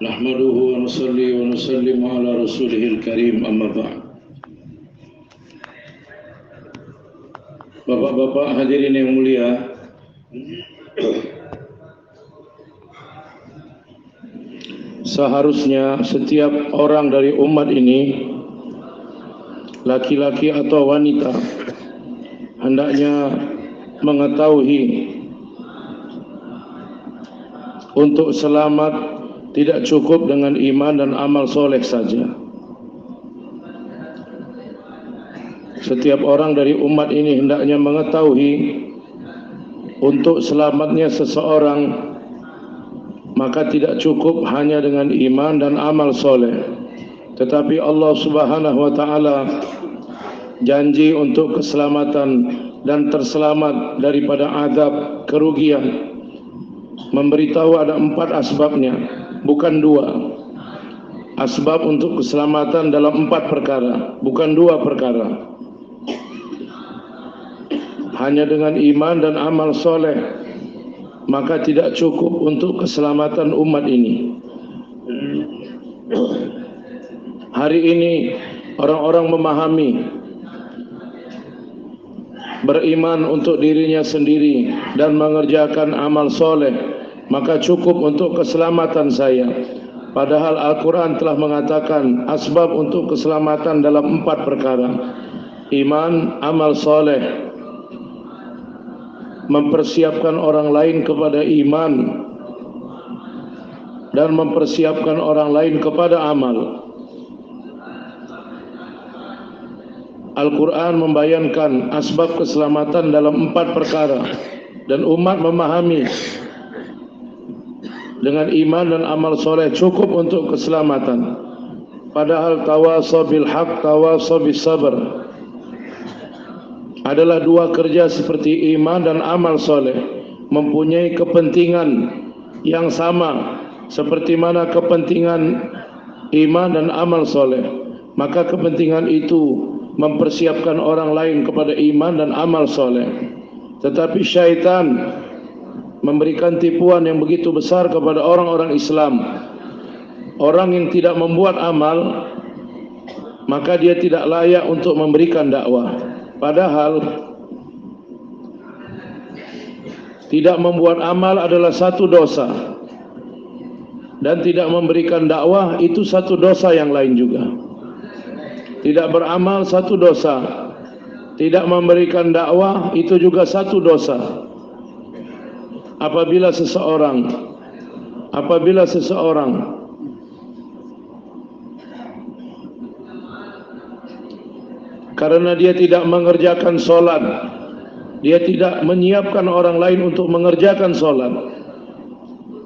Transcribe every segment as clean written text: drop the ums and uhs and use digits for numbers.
Nahmaduhu wa nusalli wa nusallimu ala rasulihil karim, amma ba'd. Bapak-bapak hadirin yang mulia, seharusnya setiap orang dari umat ini, laki-laki atau wanita, hendaknya mengetahui untuk selamat tidak cukup dengan iman dan amal soleh saja. Setiap orang dari umat ini hendaknya mengetahui untuk selamatnya seseorang maka tidak cukup hanya dengan iman dan amal soleh, tetapi Allah Subhanahu wa taala janji untuk keselamatan dan terselamat daripada azab, kerugian. Memberitahu ada 4 asbabnya, bukan 2. Asbab untuk keselamatan dalam 4 perkara, bukan 2 perkara. Hanya dengan iman dan amal soleh maka tidak cukup untuk keselamatan umat ini. Hari ini orang-orang memahami beriman untuk dirinya sendiri dan mengerjakan amal soleh maka cukup untuk keselamatan saya. Padahal Al-Quran telah mengatakan asbab untuk keselamatan dalam 4 perkara: iman, amal soleh, mempersiapkan orang lain kepada iman, dan mempersiapkan orang lain kepada amal. Al-Quran membayankan asbab keselamatan dalam 4 perkara, dan umat memahami dengan iman dan amal soleh cukup untuk keselamatan. Padahal tawasaw bil haq, tawasaw bis sabr adalah 2 kerja seperti iman dan amal soleh, mempunyai kepentingan yang sama seperti mana kepentingan iman dan amal soleh. Maka kepentingan itu mempersiapkan orang lain kepada iman dan amal soleh. Tetapi syaitan memberikan tipuan yang begitu besar kepada orang-orang Islam. Orang yang tidak membuat amal maka dia tidak layak untuk memberikan dakwah. Padahal tidak membuat amal adalah satu dosa, dan tidak memberikan dakwah itu satu dosa yang lain juga. Tidak beramal satu dosa, tidak memberikan dakwah itu juga satu dosa. Apabila seseorang karena dia tidak mengerjakan solat, dia tidak menyiapkan orang lain untuk mengerjakan solat.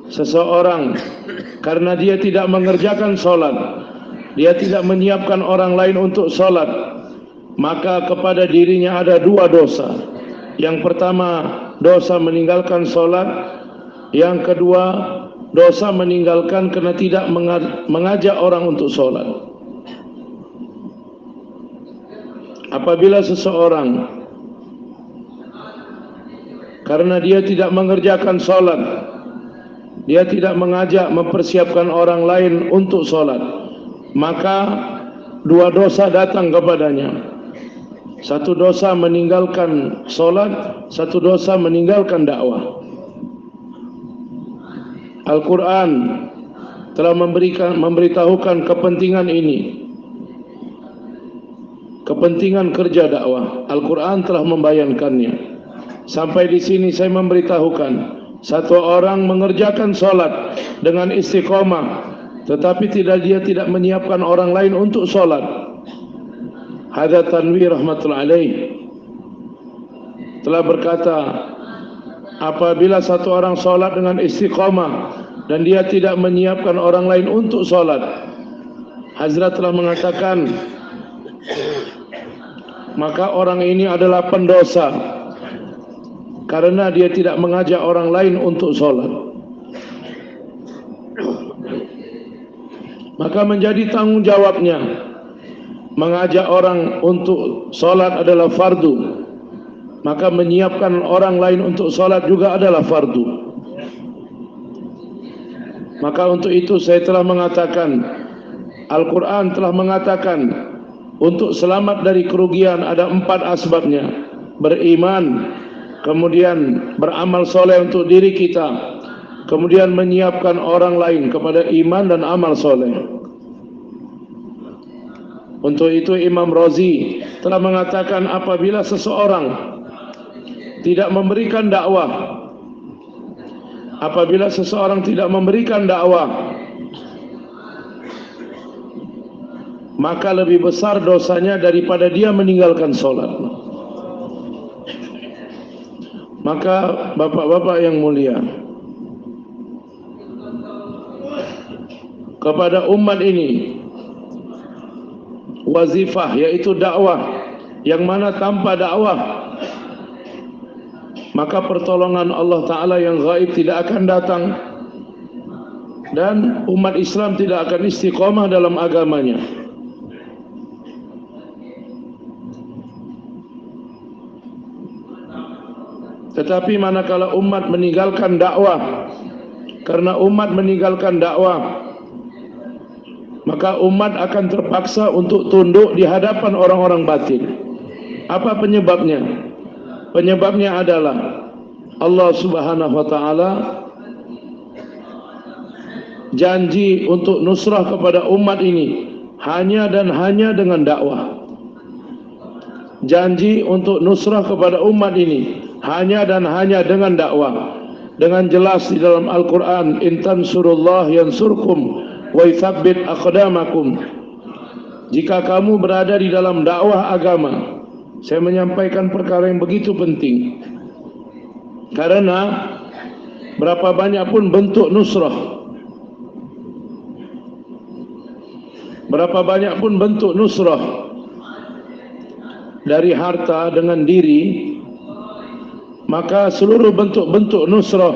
Seseorang karena dia tidak mengerjakan solat, dia tidak menyiapkan orang lain untuk solat, maka kepada dirinya ada 2 dosa. Yang pertama, dosa meninggalkan solat. Yang kedua, dosa meninggalkan karena tidak mengajak orang untuk solat. Apabila seseorang karena dia tidak mengerjakan solat, dia tidak mengajak, mempersiapkan orang lain untuk solat, maka 2 dosa datang kepadanya. Satu dosa meninggalkan solat, satu dosa meninggalkan dakwah. Al-Quran telah memberitahukan kepentingan ini, kepentingan kerja dakwah. Al-Quran telah membayankannya. Sampai di sini saya memberitahukan, satu orang mengerjakan solat dengan istiqomah, tetapi dia tidak menyiapkan orang lain untuk solat. Hadza Tanwir rahmatullahi alaih telah berkata, apabila satu orang solat dengan istiqomah dan dia tidak menyiapkan orang lain untuk solat, Hazrat telah mengatakan, maka orang ini adalah pendosa karena dia tidak mengajak orang lain untuk solat. Maka menjadi tanggung jawabnya mengajak orang untuk solat adalah fardu, maka menyiapkan orang lain untuk solat juga adalah fardu. Maka untuk itu saya telah mengatakan, Al-Quran telah mengatakan, untuk selamat dari kerugian ada 4 asbabnya. Beriman, kemudian beramal soleh untuk diri kita, kemudian menyiapkan orang lain kepada iman dan amal soleh. Untuk itu Imam Razi telah mengatakan, apabila seseorang tidak memberikan dakwah, maka lebih besar dosanya daripada dia meninggalkan solat. Maka bapak-bapak yang mulia, kepada umat ini wazifah, yaitu dakwah, yang mana tanpa dakwah maka pertolongan Allah Ta'ala yang gaib tidak akan datang, dan umat Islam tidak akan istiqomah dalam agamanya. Tetapi manakala umat meninggalkan dakwah, karena umat meninggalkan dakwah, maka umat akan terpaksa untuk tunduk di hadapan orang-orang batin. Apa penyebabnya? Penyebabnya adalah Allah Subhanahu wa Ta'ala janji untuk nusrah kepada umat ini hanya dan hanya dengan dakwah. Janji untuk nusrah kepada umat ini hanya dan hanya dengan dakwah. Dengan jelas di dalam Al-Quran, in tansurullah yansurkum wa yuthabbit aqdamakum. Jika kamu berada di dalam dakwah agama, saya menyampaikan perkara yang begitu penting, karena berapa banyak pun bentuk nusrah, dari harta dengan diri, maka seluruh bentuk-bentuk nusrah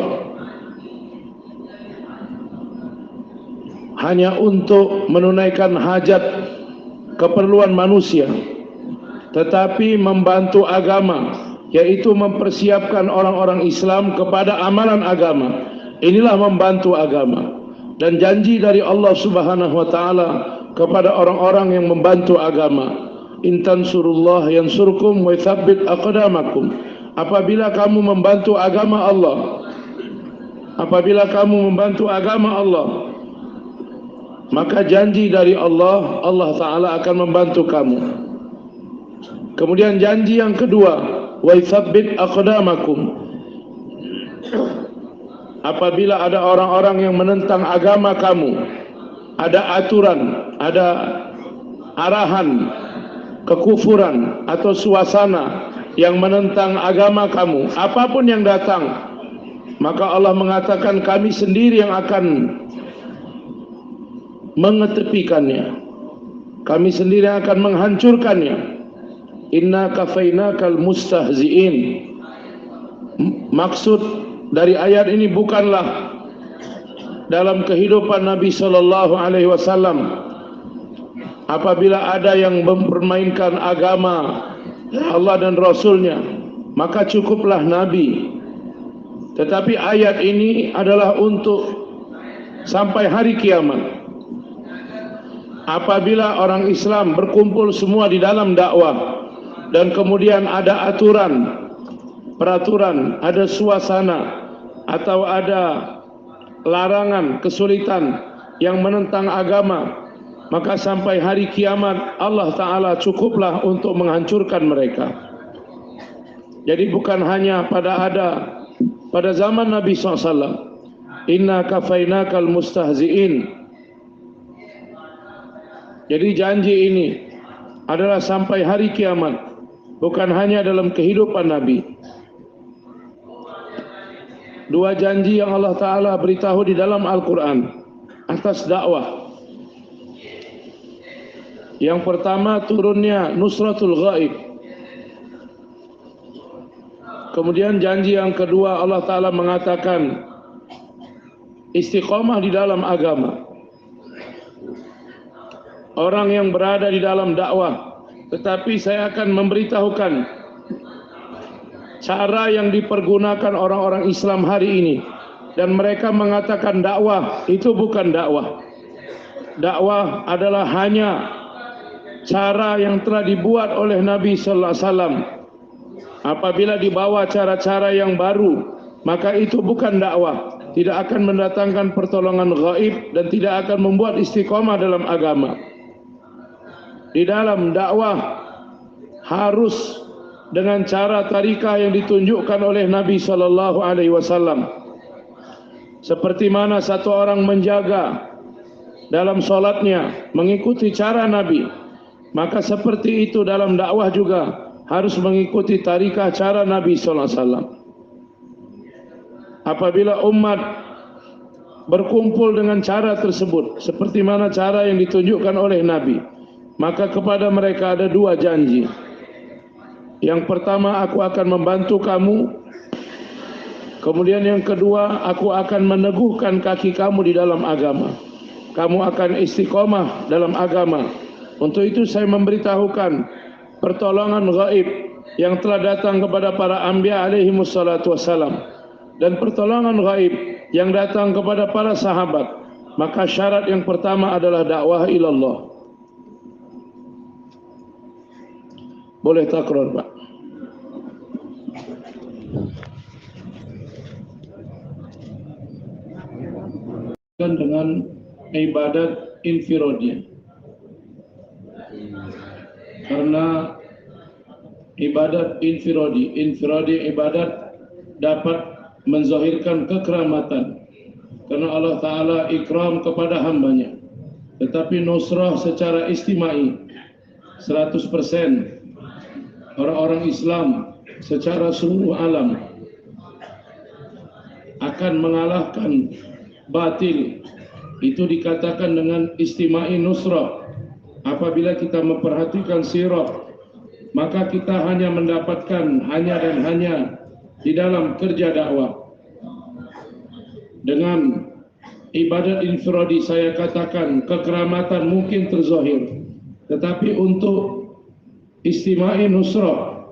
hanya untuk menunaikan hajat keperluan manusia, tetapi membantu agama, yaitu mempersiapkan orang-orang Islam kepada amalan agama. Inilah membantu agama. Dan janji dari Allah Subhanahu wa Ta'ala kepada orang-orang yang membantu agama, in tansurullah yansurkum wa yuthabbit aqdamakum. Apabila kamu membantu agama Allah, maka janji dari Allah, Allah Ta'ala akan membantu kamu. Kemudian janji yang kedua, wa yuthabbit aqdamakum. Apabila ada orang-orang yang menentang agama kamu, ada aturan, ada arahan kekufuran atau suasana yang menentang agama kamu, apapun yang datang, maka Allah mengatakan kami sendiri yang akan mengetepikannya, kami sendiri yang akan menghancurkannya. Inna kafainakal mustahzi'in. Maksud dari ayat ini bukanlah dalam kehidupan Nabi sallallahu alaihi wasallam apabila ada yang mempermainkan agama Allah dan Rasulnya, maka cukuplah Nabi. Tetapi ayat ini adalah untuk sampai hari kiamat. Apabila orang Islam berkumpul semua di dalam dakwah, dan kemudian ada aturan, peraturan, ada suasana, atau ada larangan, kesulitan yang menentang agama, maka sampai hari kiamat Allah Ta'ala cukuplah untuk menghancurkan mereka. Jadi bukan hanya pada zaman Nabi SAW, inna kafainakal mustahzi'in. Jadi janji ini adalah sampai hari kiamat, bukan hanya dalam kehidupan Nabi. Dua janji yang Allah Ta'ala beritahu di dalam Al-Quran atas dakwah. Yang pertama, turunnya nusratul ghaib. Kemudian janji yang kedua, Allah Ta'ala mengatakan istiqomah di dalam agama. Orang yang berada di dalam dakwah, tetapi saya akan memberitahukan cara yang dipergunakan orang-orang Islam hari ini dan mereka mengatakan dakwah. Itu bukan dakwah. Dakwah adalah hanya cara yang telah dibuat oleh Nabi sallallahu alaihi wasallam. Apabila dibawa cara-cara yang baru, maka itu bukan dakwah. Tidak akan mendatangkan pertolongan gaib dan tidak akan membuat istiqamah dalam agama. Di dalam dakwah harus dengan cara tarikah yang ditunjukkan oleh Nabi sallallahu alaihi wasallam. Seperti mana satu orang menjaga dalam solatnya mengikuti cara Nabi, maka seperti itu dalam dakwah juga harus mengikuti tarikah cara Nabi sallallahu alaihi wasallam. Apabila umat berkumpul dengan cara tersebut, seperti mana cara yang ditunjukkan oleh Nabi, maka kepada mereka ada dua janji. Yang pertama, aku akan membantu kamu. Kemudian yang kedua, aku akan meneguhkan kaki kamu di dalam agama. Kamu akan istiqomah dalam agama. Untuk itu saya memberitahukan pertolongan gaib yang telah datang kepada para anbiya alaihi wassalatu wassalam, dan pertolongan gaib yang datang kepada para sahabat. Maka syarat yang pertama adalah dakwah ilallah. Boleh takror, Pak. Dengan ibadat infiradi, karena ibadat infiradi ibadat dapat menzahirkan kekeramatan, karena Allah Ta'ala ikram kepada hambanya. Tetapi nusrah secara istimai 100% orang-orang Islam secara seluruh alam akan mengalahkan batil. Itu dikatakan dengan istimai nusrah. Apabila kita memperhatikan sirah, maka kita hanya mendapatkan hanya di dalam kerja dakwah. Dengan ibadat infiradi saya katakan kekeramatan mungkin terzahir, tetapi untuk istimai nusrah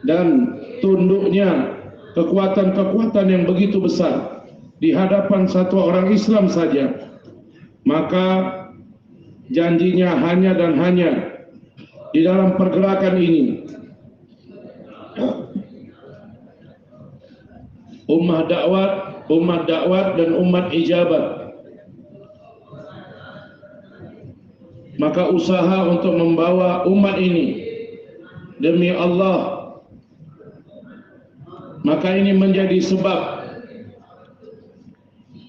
dan tunduknya kekuatan-kekuatan yang begitu besar di hadapan satu orang Islam saja, maka janjinya hanya dan hanya di dalam pergerakan ini ummah dakwat dan umat ijabat. Maka usaha untuk membawa umat ini demi Allah, maka ini menjadi sebab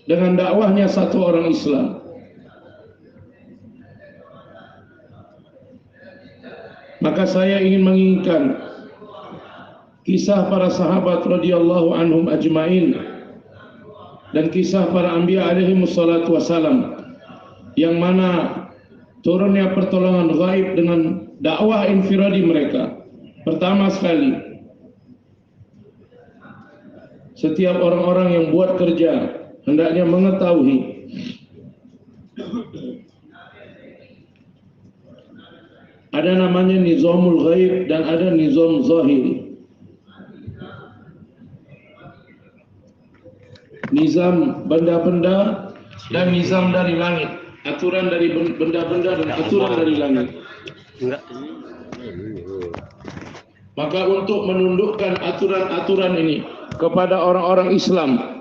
dengan dakwahnya satu orang Islam. Maka saya ingin menginginkan kisah para sahabat radhiyallahu anhum ajmain dan kisah para anbiya alaihi wassalatu wassalam, yang mana turunnya pertolongan gaib dengan dakwah infiradi mereka. Pertama sekali, setiap orang-orang yang buat kerja hendaknya mengetahui ada namanya nizamul ghaib dan ada nizam zahir. Nizam benda-benda dan nizam dari langit. Aturan dari benda-benda dan aturan dari langit. Maka untuk menundukkan aturan-aturan ini kepada orang-orang Islam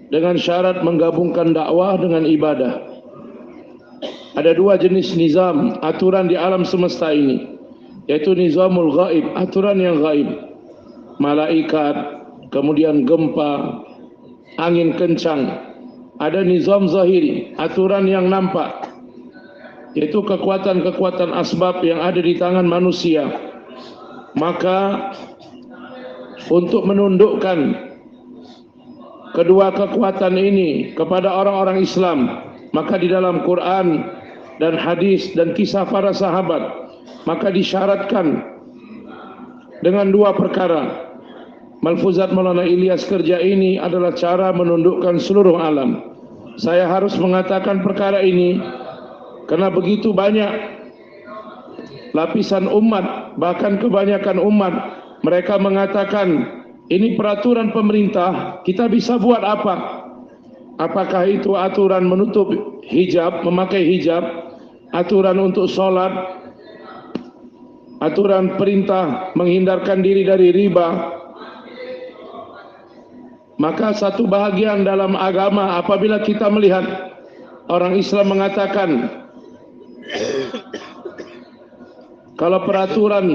dengan syarat menggabungkan dakwah dengan ibadah. Ada dua jenis nizam, aturan di alam semesta ini, yaitu nizamul ghaib, aturan yang gaib. Malaikat, kemudian gempa, angin kencang. Ada nizam zahiri, aturan yang nampak, yaitu kekuatan-kekuatan asbab yang ada di tangan manusia. Maka untuk menundukkan kedua kekuatan ini kepada orang-orang Islam, maka di dalam Quran dan hadis dan kisah para sahabat, maka disyaratkan dengan dua perkara. Malfuzat Maulana Ilyas kerja ini adalah cara menundukkan seluruh alam. Saya harus mengatakan perkara ini karena begitu banyak lapisan umat, bahkan kebanyakan umat, mereka mengatakan Ini peraturan pemerintah, kita bisa buat apa? Apakah itu aturan menutup hijab, memakai hijab, aturan untuk sholat, aturan perintah menghindarkan diri dari riba? Maka satu bahagian dalam agama apabila kita melihat orang Islam mengatakan kalau peraturan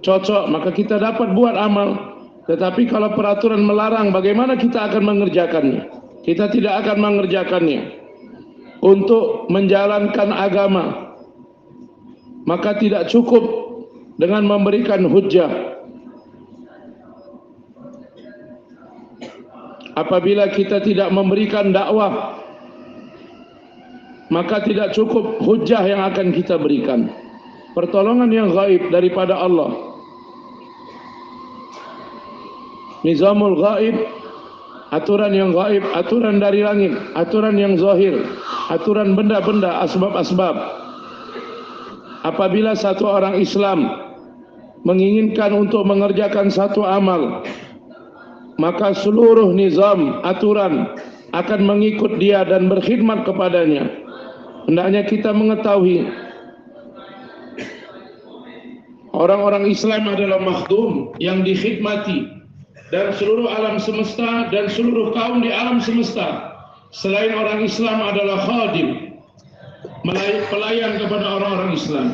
cocok maka kita dapat buat amal. Tetapi kalau peraturan melarang, bagaimana kita akan mengerjakannya? Kita tidak akan mengerjakannya. Untuk menjalankan agama, maka tidak cukup dengan memberikan hujjah. Apabila kita tidak memberikan dakwah, maka tidak cukup hujjah yang akan kita berikan. Pertolongan yang gaib daripada Allah. Nizamul gaib, aturan yang gaib, aturan dari langit, aturan yang zahir, aturan benda-benda, asbab-asbab. Apabila satu orang Islam menginginkan untuk mengerjakan satu amal, maka seluruh nizam, aturan akan mengikut dia dan berkhidmat kepadanya. Hendaknya kita mengetahui orang-orang Islam adalah makhdum yang dikhidmati, dan seluruh alam semesta dan seluruh kaum di alam semesta selain orang Islam adalah khadim, pelayan kepada orang-orang Islam.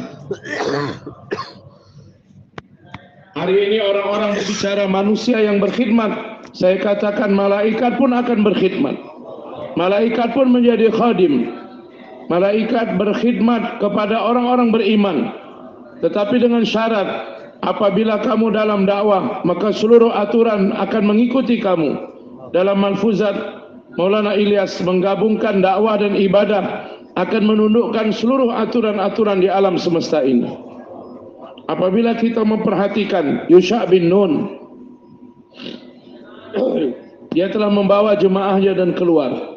Hari ini orang-orang berbicara manusia yang berkhidmat, saya katakan malaikat pun akan berkhidmat. Malaikat pun menjadi khadim. Malaikat berkhidmat kepada orang-orang beriman, tetapi dengan syarat apabila kamu dalam dakwah, maka seluruh aturan akan mengikuti kamu. Dalam Malfuzat, Maulana Ilyas menggabungkan dakwah dan ibadah akan menundukkan seluruh aturan-aturan di alam semesta ini. Apabila kita memperhatikan Yusha' bin Nun, dia telah membawa jemaahnya dan keluar.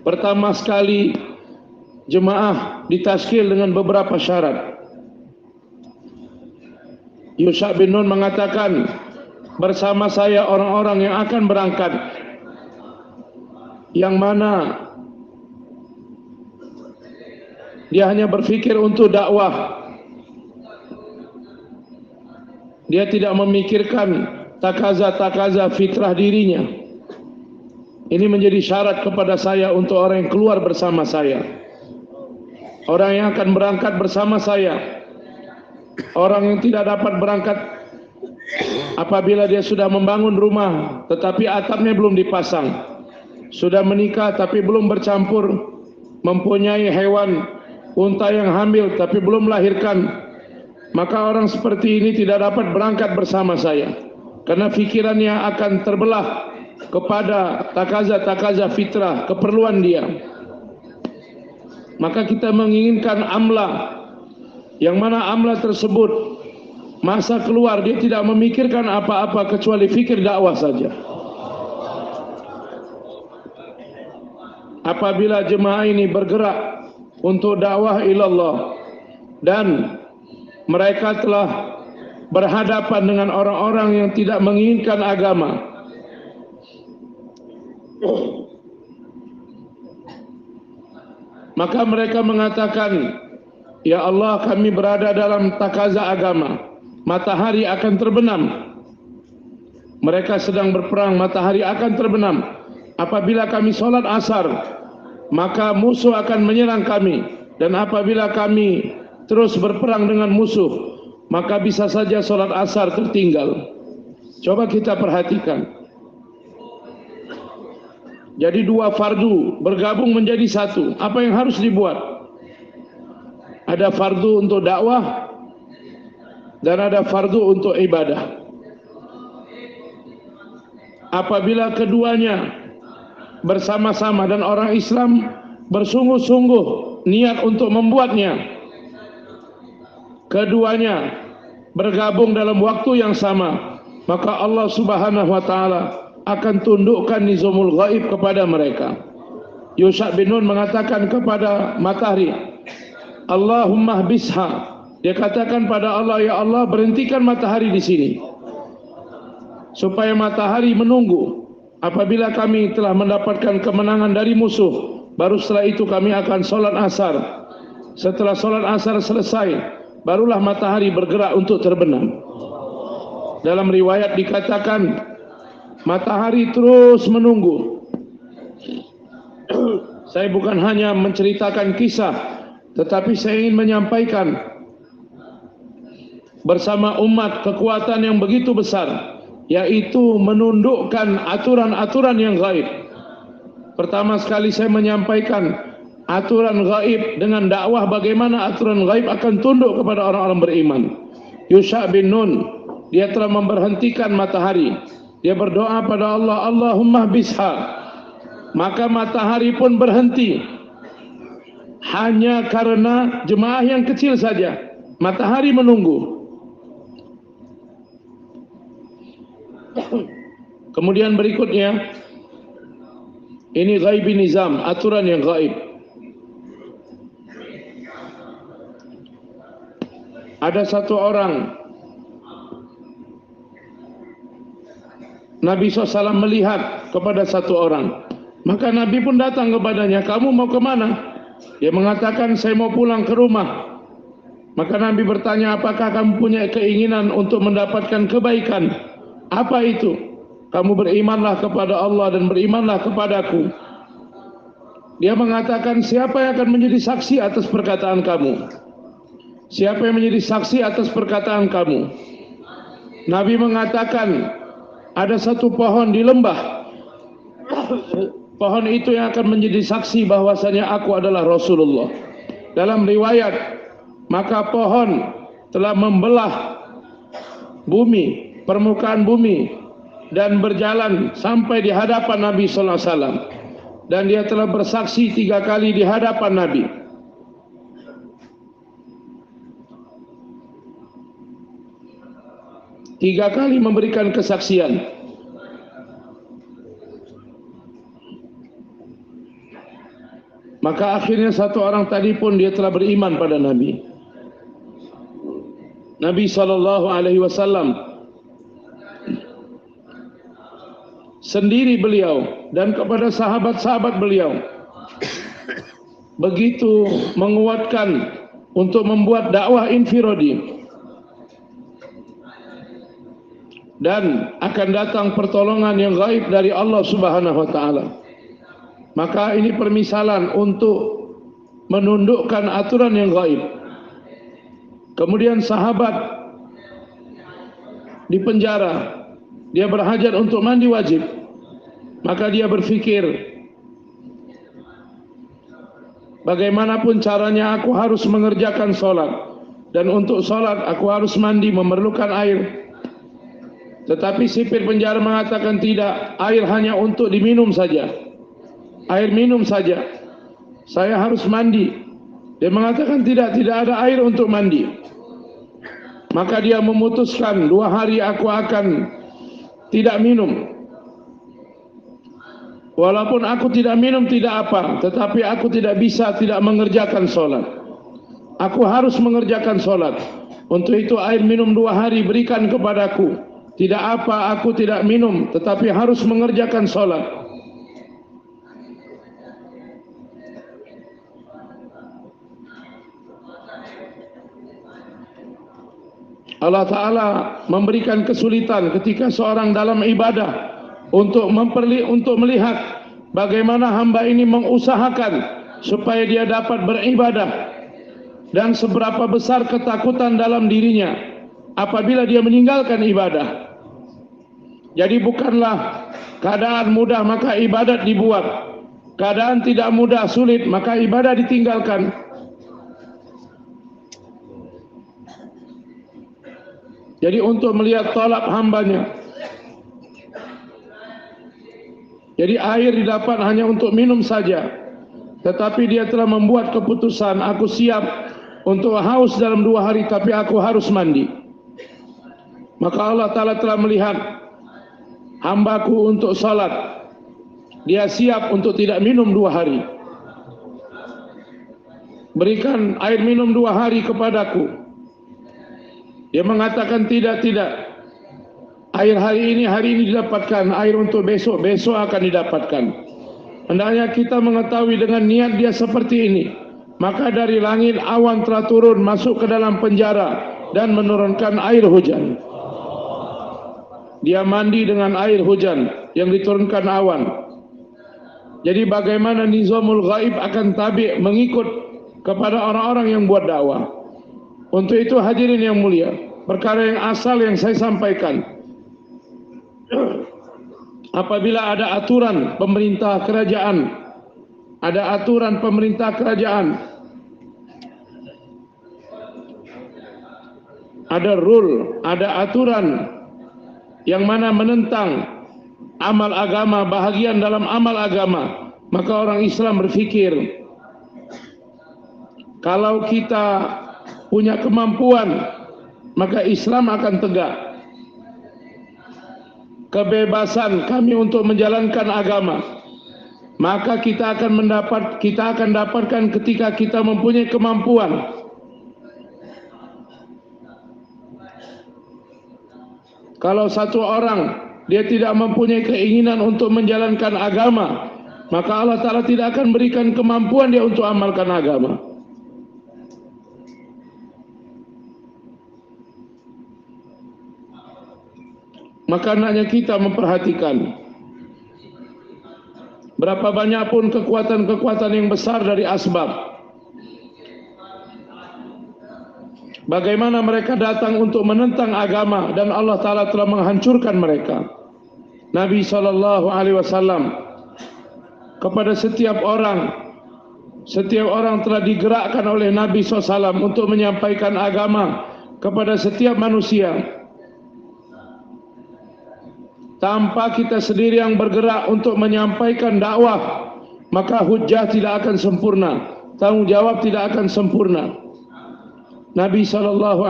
Pertama sekali, jemaah ditaskil dengan beberapa syarat. Yusha' bin Nun mengatakan, bersama saya orang-orang yang akan berangkat, yang mana dia hanya berfikir untuk dakwah. Dia tidak memikirkan takaza fitrah dirinya. Ini menjadi syarat kepada saya untuk orang yang keluar bersama saya. Orang yang akan berangkat bersama saya. Orang yang tidak dapat berangkat apabila dia sudah membangun rumah tetapi atapnya belum dipasang, sudah menikah tapi belum bercampur, mempunyai hewan unta yang hamil tapi belum melahirkan, maka orang seperti ini tidak dapat berangkat bersama saya karena fikirannya akan terbelah kepada takaza fitrah, keperluan dia. Maka kita menginginkan amla, yang mana amla tersebut masa keluar dia tidak memikirkan apa-apa kecuali fikir dakwah saja. Apabila jemaah ini bergerak untuk dakwah ilallah dan mereka telah berhadapan dengan orang-orang yang tidak menginginkan agama, maka mereka mengatakan, ya Allah, kami berada dalam takaza agama, matahari akan terbenam. Mereka sedang berperang, matahari akan terbenam. Apabila kami sholat asar, maka musuh akan menyerang kami. Dan apabila kami terus berperang dengan musuh, maka bisa saja sholat asar tertinggal. Coba kita perhatikan. Jadi dua fardu bergabung menjadi satu. Apa yang harus dibuat? Ada fardu untuk dakwah dan ada fardu untuk ibadah. Apabila keduanya bersama-sama dan orang Islam bersungguh-sungguh niat untuk membuatnya, keduanya bergabung dalam waktu yang sama, maka Allah Subhanahu wa taala akan tundukkan nizamul gaib kepada mereka. Yusha' bin Nun mengatakan kepada matahari, Allahumma bisha. Dia katakan pada Allah, ya Allah, berhentikan matahari di sini. supaya matahari menunggu. Apabila kami telah mendapatkan kemenangan dari musuh, baru setelah itu kami akan solat asar. Setelah solat asar selesai, barulah matahari bergerak untuk terbenam. Dalam riwayat dikatakan matahari terus menunggu. Saya bukan hanya menceritakan kisah, tetapi saya ingin menyampaikan bersama umat kekuatan yang begitu besar, yaitu menundukkan aturan-aturan yang gaib. Pertama sekali saya menyampaikan aturan gaib dengan dakwah bagaimana aturan gaib akan tunduk kepada orang-orang beriman. Yusha bin Nun, dia telah memberhentikan matahari. Dia berdoa pada Allah, Allahumma bisha. Maka matahari pun berhenti. Hanya karena jemaah yang kecil saja. Matahari menunggu. Kemudian berikutnya, ini ghaibi nizam, aturan yang gaib. Ada satu orang, Nabi SAW melihat kepada satu orang. Maka Nabi pun datang kepadanya, kamu mau kemana? Dia mengatakan, saya mau pulang ke rumah. Maka Nabi bertanya, apakah kamu punya keinginan untuk mendapatkan kebaikan? Apa itu? Kamu berimanlah kepada Allah dan berimanlah kepadaku. Dia mengatakan, siapa yang akan menjadi saksi atas perkataan kamu? Siapa yang menjadi saksi atas perkataan kamu? Nabi mengatakan, ada satu pohon di lembah. Pohon itu yang akan menjadi saksi bahwasanya aku adalah Rasulullah. Dalam riwayat, maka pohon telah membelah bumi, permukaan bumi, dan berjalan sampai di hadapan Nabi sallallahu alaihi wasallam. Dan dia telah bersaksi 3 kali di hadapan Nabi. Tiga kali memberikan kesaksian. Maka akhirnya satu orang tadi pun dia telah beriman pada Nabi. Nabi SAW sendiri beliau dan kepada sahabat-sahabat beliau begitu menguatkan untuk membuat dakwah infiradi. Dan akan datang pertolongan yang gaib dari Allah Subhanahu wa taala. Maka ini permisalan untuk menundukkan aturan yang gaib. Kemudian sahabat di penjara, dia berhajat untuk mandi wajib. Maka dia berfikir, bagaimanapun caranya aku harus mengerjakan solat. Dan untuk solat aku harus mandi, memerlukan air. Tetapi sipir penjara mengatakan tidak, air hanya untuk diminum saja. Air minum saja. Saya harus mandi. Dia mengatakan tidak ada air untuk mandi. Maka dia memutuskan 2 hari aku akan tidak minum. Walaupun aku tidak minum tidak apa, tetapi aku tidak bisa tidak mengerjakan solat. Aku harus mengerjakan solat. Untuk itu air minum 2 hari berikan kepadaku. Tidak apa aku tidak minum, tetapi harus mengerjakan solat. Allah Ta'ala memberikan kesulitan ketika seorang dalam ibadah untuk melihat bagaimana hamba ini mengusahakan supaya dia dapat beribadah dan seberapa besar ketakutan dalam dirinya apabila dia meninggalkan ibadah. Jadi bukanlah keadaan mudah maka ibadat dibuat, keadaan tidak mudah sulit maka ibadah ditinggalkan. Jadi untuk melihat talab hambanya. Jadi air didapat hanya untuk minum saja. Tetapi dia telah membuat keputusan, aku siap untuk haus dalam 2 hari, tapi aku harus mandi. Maka Allah Ta'ala telah melihat hambaku untuk salat. Dia siap untuk tidak minum 2 hari. Berikan air minum 2 hari kepadaku. Dia mengatakan tidak. Air hari ini didapatkan, air untuk besok akan didapatkan. Hendaknya kita mengetahui dengan niat dia seperti ini, maka dari langit awan telah turun masuk ke dalam penjara dan menurunkan air hujan. Dia mandi dengan air hujan yang diturunkan awan. Jadi bagaimana nizamul ghaib akan tabi' mengikut kepada orang-orang yang buat dakwah. Untuk itu hadirin yang mulia, perkara yang asal yang saya sampaikan, apabila ada aturan pemerintah kerajaan, ada rule, ada aturan yang mana menentang amal agama, bahagian dalam amal agama, maka orang Islam berfikir, kalau kita punya kemampuan, maka Islam akan tegak. Kebebasan kami untuk menjalankan agama, maka kita akan dapatkan ketika kita mempunyai kemampuan. Kalau satu orang dia tidak mempunyai keinginan untuk menjalankan agama, maka Allah Ta'ala tidak akan berikan kemampuan dia untuk amalkan agama. Maka hendaknya kita memperhatikan berapa banyak pun kekuatan-kekuatan yang besar dari asbab, bagaimana mereka datang untuk menentang agama dan Allah Ta'ala telah menghancurkan mereka. Nabi SAW kepada setiap orang telah digerakkan oleh Nabi SAW untuk menyampaikan agama kepada setiap manusia. Tanpa kita sendiri yang bergerak untuk menyampaikan dakwah, maka hujjah tidak akan sempurna, tanggung jawab tidak akan sempurna. Nabi SAW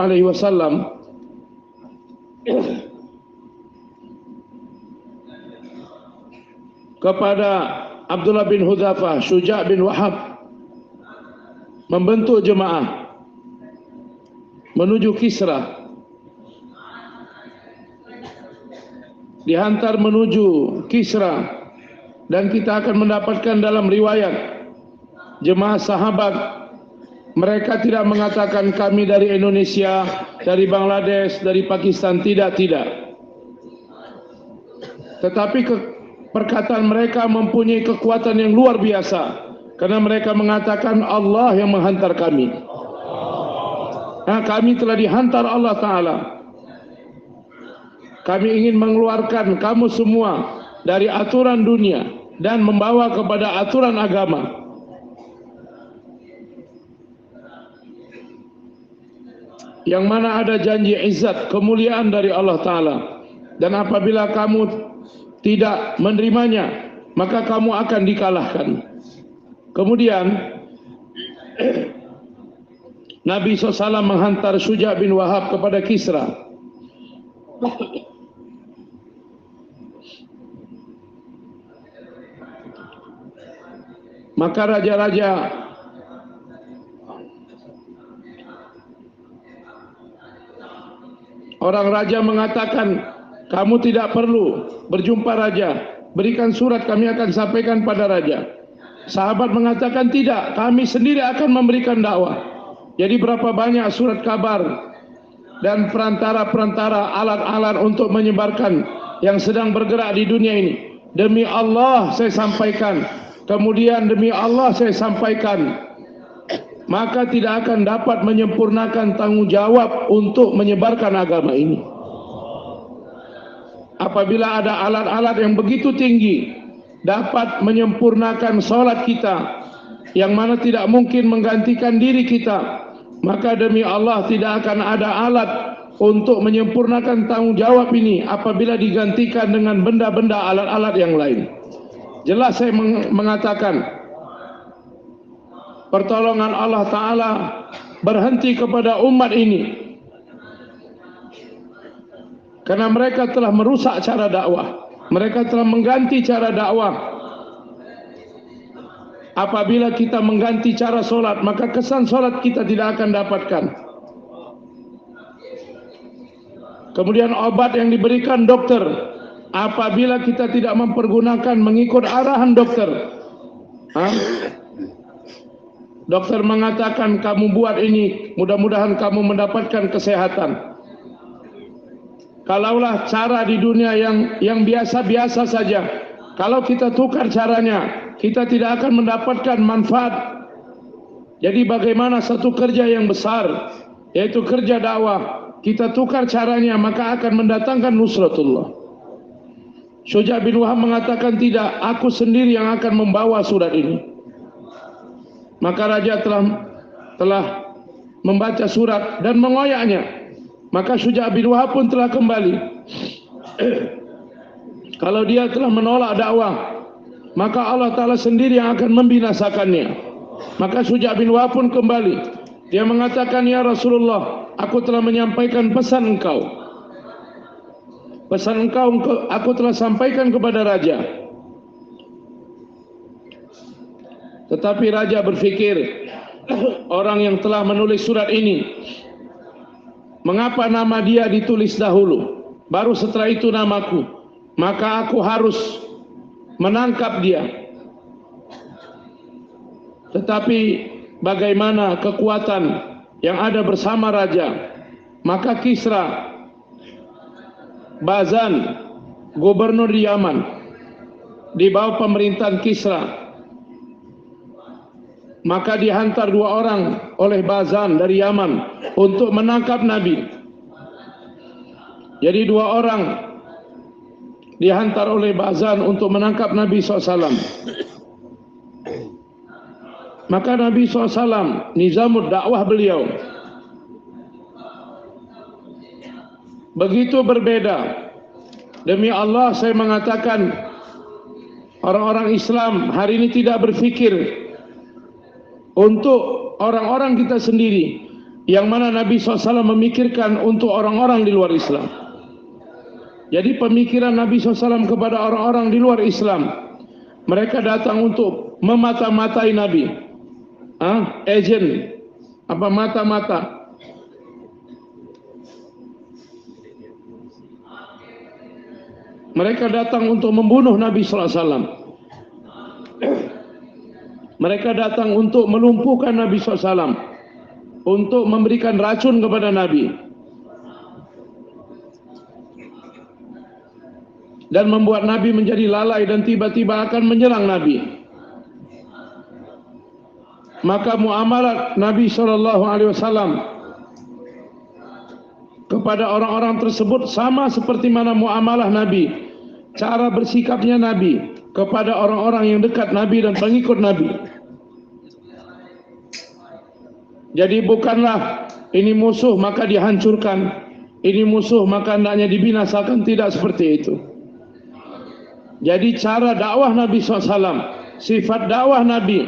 kepada Abdullah bin Hudzafah, Syuja' bin Wahab membentuk jemaah menuju Kisra. Dihantar menuju Kisra, dan kita akan mendapatkan dalam riwayat jemaah sahabat, mereka tidak mengatakan kami dari Indonesia, dari Bangladesh, dari Pakistan, tidak. Tetapi perkataan mereka mempunyai kekuatan yang luar biasa, karena mereka mengatakan Allah yang menghantar kami. Nah, kami telah dihantar Allah Ta'ala. Kami ingin mengeluarkan kamu semua dari aturan dunia dan membawa kepada aturan agama. Yang mana ada janji izzat, kemuliaan dari Allah Ta'ala. Dan apabila kamu tidak menerimanya, maka kamu akan dikalahkan. Kemudian Nabi SAW menghantar Syuja' bin Wahab kepada Kisra. Maka raja-raja orang raja mengatakan, kamu tidak perlu berjumpa raja, berikan surat, kami akan sampaikan pada raja. Sahabat mengatakan tidak, kami sendiri akan memberikan dakwah. Jadi berapa banyak surat kabar dan perantara-perantara, alat-alat untuk menyebarkan yang sedang bergerak di dunia ini. Demi Allah saya sampaikan, kemudian demi Allah saya sampaikan, maka tidak akan dapat menyempurnakan tanggung jawab untuk menyebarkan agama ini. Apabila ada alat-alat yang begitu tinggi dapat menyempurnakan solat kita, yang mana tidak mungkin menggantikan diri kita, maka demi Allah tidak akan ada alat untuk menyempurnakan tanggung jawab ini apabila digantikan dengan benda-benda alat-alat yang lain. Jelas saya mengatakan, pertolongan Allah Ta'ala berhenti kepada umat ini, karena mereka telah merusak cara dakwah, mereka telah mengganti cara dakwah. Apabila kita mengganti cara solat, maka kesan solat kita tidak akan dapatkan. Kemudian obat yang diberikan dokter, apabila kita tidak mempergunakan mengikut arahan dokter, dokter mengatakan kamu buat ini, mudah-mudahan kamu mendapatkan kesehatan. Kalaulah cara di dunia yang biasa-biasa saja, kalau kita tukar caranya, kita tidak akan mendapatkan manfaat. Jadi bagaimana satu kerja yang besar, yaitu kerja dakwah, kita tukar caranya, maka akan mendatangkan nusratullah. Syuja' bin Wahab mengatakan tidak, aku sendiri yang akan membawa surat ini. Maka raja telah membaca surat dan mengoyaknya. Maka Syuja' bin Wahab pun telah kembali. Kalau dia telah menolak dakwah, maka Allah Ta'ala sendiri yang akan membinasakannya. Maka Syuja' bin Wahab pun kembali. Dia mengatakan, ya Rasulullah, aku telah menyampaikan pesan engkau. Pesan engkau aku telah sampaikan kepada raja. Tetapi raja berfikir, orang yang telah menulis surat ini, mengapa nama dia ditulis dahulu, baru setelah itu namaku? Maka aku harus menangkap dia. Tetapi bagaimana kekuatan yang ada bersama raja? Maka Kisra Bazan, gubernur di Yaman, di bawah pemerintahan Kisra, maka dihantar 2 orang oleh Bazan dari Yaman untuk menangkap Nabi. Jadi 2 orang dihantar oleh Bazan untuk menangkap Nabi SAW. Maka Nabi SAW, nizamud dakwah beliau begitu berbeda. Demi Allah saya mengatakan, orang-orang Islam hari ini tidak berfikir untuk orang-orang kita sendiri, yang mana Nabi SAW memikirkan untuk orang-orang di luar Islam. Jadi pemikiran Nabi SAW kepada orang-orang di luar Islam, mereka datang untuk memata-matai Nabi, agent, mata-mata. Mereka datang untuk membunuh Nabi SAW. Mereka datang untuk melumpuhkan Nabi SAW, untuk memberikan racun kepada Nabi, dan membuat Nabi menjadi lalai dan tiba-tiba akan menyerang Nabi. Maka muamalat Nabi SAW kepada orang-orang tersebut sama seperti mana muamalah Nabi, cara bersikapnya Nabi kepada orang-orang yang dekat Nabi dan pengikut Nabi. Jadi bukanlah ini musuh maka dihancurkan, ini musuh maka hendaknya dibinasakan, tidak seperti itu. Jadi cara dakwah Nabi SAW, sifat dakwah Nabi,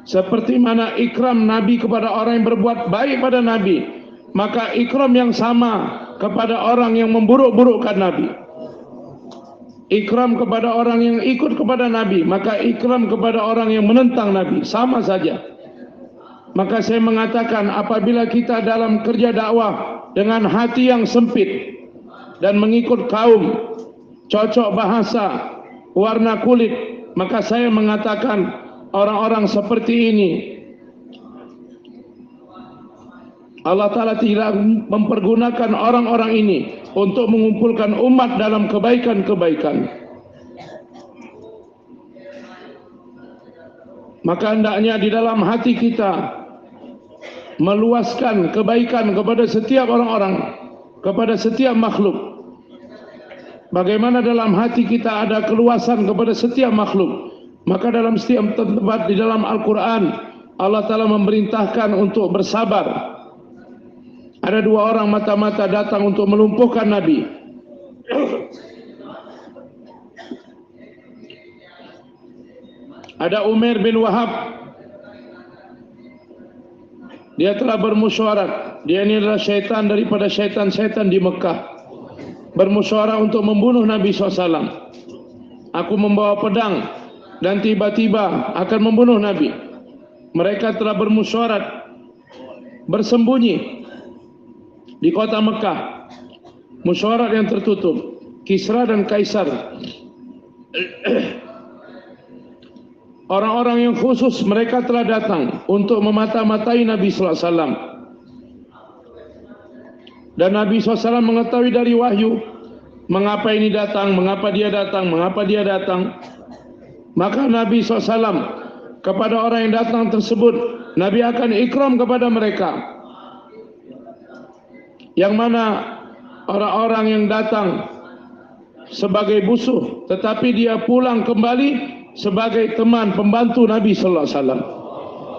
seperti mana ikram Nabi kepada orang yang berbuat baik pada Nabi, maka ikram yang sama kepada orang yang memburuk-burukkan Nabi. Ikram kepada orang yang ikut kepada Nabi, maka ikram kepada orang yang menentang Nabi, sama saja. Maka saya mengatakan, apabila kita dalam kerja dakwah dengan hati yang sempit dan mengikut kaum, cocok bahasa, warna kulit, maka saya mengatakan orang-orang seperti ini Allah Ta'ala tidak mempergunakan orang-orang ini untuk mengumpulkan umat dalam kebaikan-kebaikan. Maka hendaknya di dalam hati kita meluaskan kebaikan kepada setiap orang-orang, kepada setiap makhluk. Bagaimana dalam hati kita ada keluasan kepada setiap makhluk, maka dalam setiap tempat di dalam Al-Quran Allah Ta'ala memerintahkan untuk bersabar. Ada 2 orang mata-mata datang untuk melumpuhkan Nabi. Ada Umair bin Wahab, dia telah bermusyawarah. Dia ini adalah syaitan daripada syaitan-syaitan di Mekah, bermusyawarah untuk membunuh Nabi SAW. Aku membawa pedang dan tiba-tiba akan membunuh Nabi. Mereka telah bermusyawarah bersembunyi di kota Mekah. musyawarah yang tertutup, Kisra dan Kaisar. Orang-orang yang khusus mereka telah datang untuk memata-matai Nabi sallallahu alaihi wasallam. Dan Nabi SAW mengetahui dari wahyu mengapa ini datang, mengapa dia datang, mengapa dia datang. Maka Nabi SAW kepada orang yang datang tersebut, Nabi akan ikram kepada mereka. Yang mana orang-orang yang datang sebagai musuh, tetapi dia pulang kembali sebagai teman pembantu Nabi sallallahu alaihi wasallam.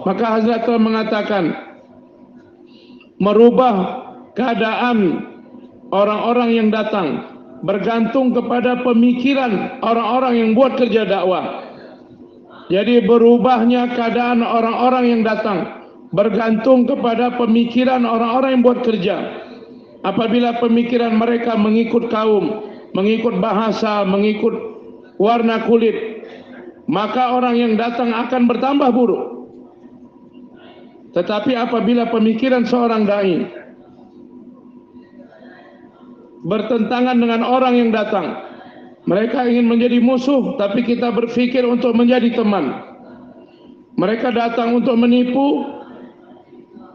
Maka Hazrat telah mengatakan, merubah keadaan orang-orang yang datang bergantung kepada pemikiran orang-orang yang buat kerja dakwah. Jadi berubahnya keadaan orang-orang yang datang bergantung kepada pemikiran orang-orang yang buat kerja. Apabila pemikiran mereka mengikut kaum, mengikut bahasa, mengikut warna kulit, maka orang yang datang akan bertambah buruk. Tetapi apabila pemikiran seorang dai bertentangan dengan orang yang datang, mereka ingin menjadi musuh, tapi kita berfikir untuk menjadi teman. Mereka datang untuk menipu,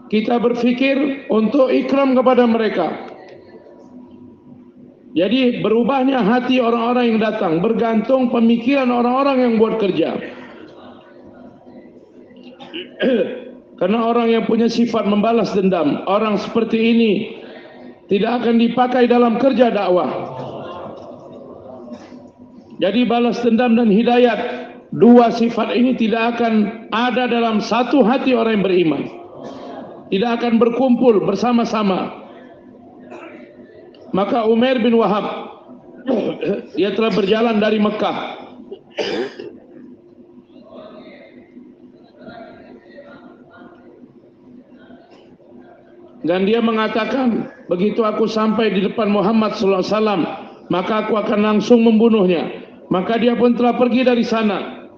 kita berfikir untuk ikram kepada mereka. Jadi berubahnya hati orang-orang yang datang bergantung pemikiran orang-orang yang buat kerja. Karena orang yang punya sifat membalas dendam, orang seperti ini tidak akan dipakai dalam kerja dakwah. Jadi balas dendam dan hidayat, dua sifat ini tidak akan ada dalam satu hati orang yang beriman. Tidak akan berkumpul bersama-sama. Maka Umair bin Wahab, dia telah berjalan dari Mekah. Dan dia mengatakan, begitu aku sampai di depan Muhammad sallallahu alaihi wasallam, maka aku akan langsung membunuhnya. Maka dia pun telah pergi dari sana.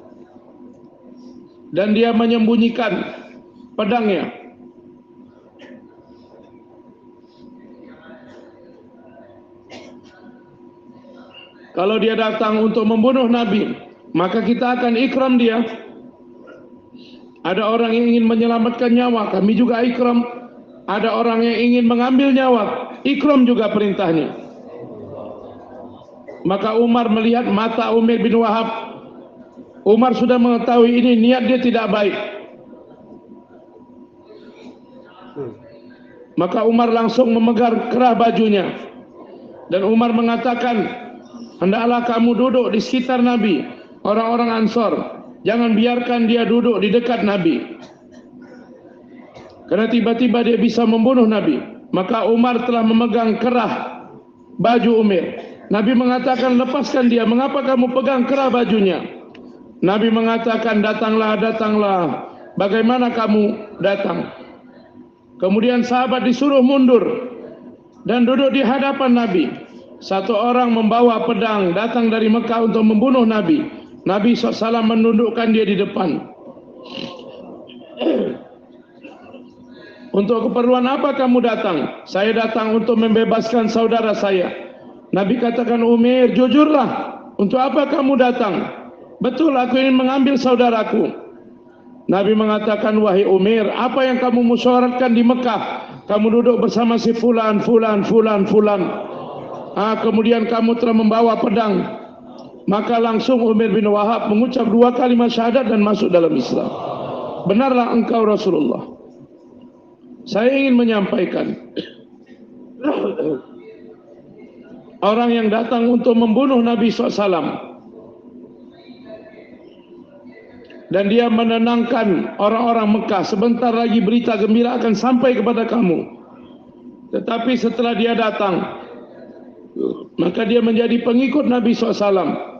Dan dia menyembunyikan pedangnya. Kalau dia datang untuk membunuh Nabi, maka kita akan ikram dia. Ada orang yang ingin menyelamatkan nyawa, kami juga ikram. Ada orang yang ingin mengambil nyawa, ikram juga perintahnya. Maka Umar melihat mata Umair bin Wahab. Umar sudah mengetahui ini niat dia tidak baik. Maka Umar langsung memegang kerah bajunya. Dan Umar mengatakan, hendaklah kamu duduk di sekitar Nabi, orang-orang Ansor. Jangan biarkan dia duduk di dekat Nabi. Karena tiba-tiba dia bisa membunuh Nabi. Maka Umar telah memegang kerah baju Umair. Nabi mengatakan, lepaskan dia. Mengapa kamu pegang kerah bajunya? Nabi mengatakan, datanglah, datanglah. Bagaimana kamu datang? Kemudian sahabat disuruh mundur dan duduk di hadapan Nabi. Satu orang membawa pedang datang dari Mekah untuk membunuh Nabi. Nabi SAW menundukkan dia di depan. Untuk keperluan apa kamu datang? Saya datang untuk membebaskan saudara saya. Nabi katakan, Umair, jujurlah. Untuk apa kamu datang? Betul, aku ingin mengambil saudaraku. Nabi mengatakan, wahai Umair, apa yang kamu musyawarahkan di Mekah? Kamu duduk bersama si fulan. Kemudian kamu telah membawa pedang. Maka langsung Umair bin Wahab mengucap 2 kalimat syahadat dan masuk dalam Islam. Benarlah engkau Rasulullah. Saya ingin menyampaikan, orang yang datang untuk membunuh Nabi SAW dan dia menenangkan orang-orang Mekah, sebentar lagi berita gembira akan sampai kepada kamu. Tetapi setelah dia datang, maka dia menjadi pengikut Nabi SAW.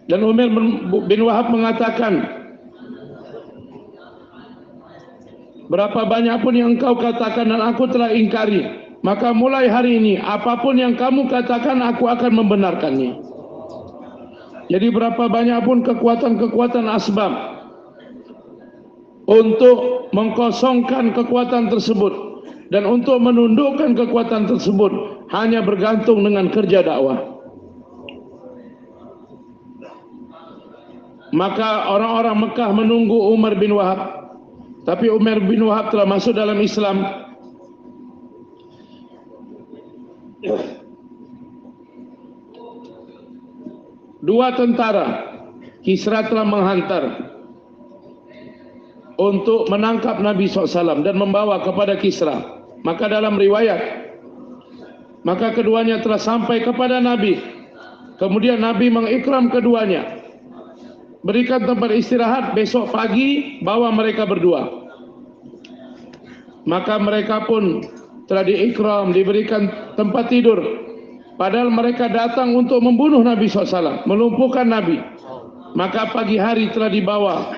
Dan Umair bin Wahab mengatakan, berapa banyak pun yang engkau katakan dan aku telah ingkari, maka mulai hari ini apapun yang kamu katakan aku akan membenarkannya. Jadi berapa banyak pun kekuatan-kekuatan asbab untuk mengkosongkan kekuatan tersebut, Dan untuk menundukkan kekuatan tersebut hanya bergantung dengan kerja dakwah. Maka orang-orang Mekah menunggu Umar bin Wahab. Tapi Umar bin Wahab telah masuk dalam Islam. Dua tentara Kisra telah menghantar untuk menangkap Nabi SAW dan membawa kepada Kisra. Maka dalam riwayat, maka keduanya telah sampai kepada Nabi. Kemudian Nabi mengikram keduanya, berikan tempat istirahat, besok pagi bawa mereka berdua. Maka mereka pun telah diikram, diberikan tempat tidur. Padahal mereka datang untuk membunuh Nabi SAW, melumpuhkan Nabi. Maka pagi hari telah dibawa,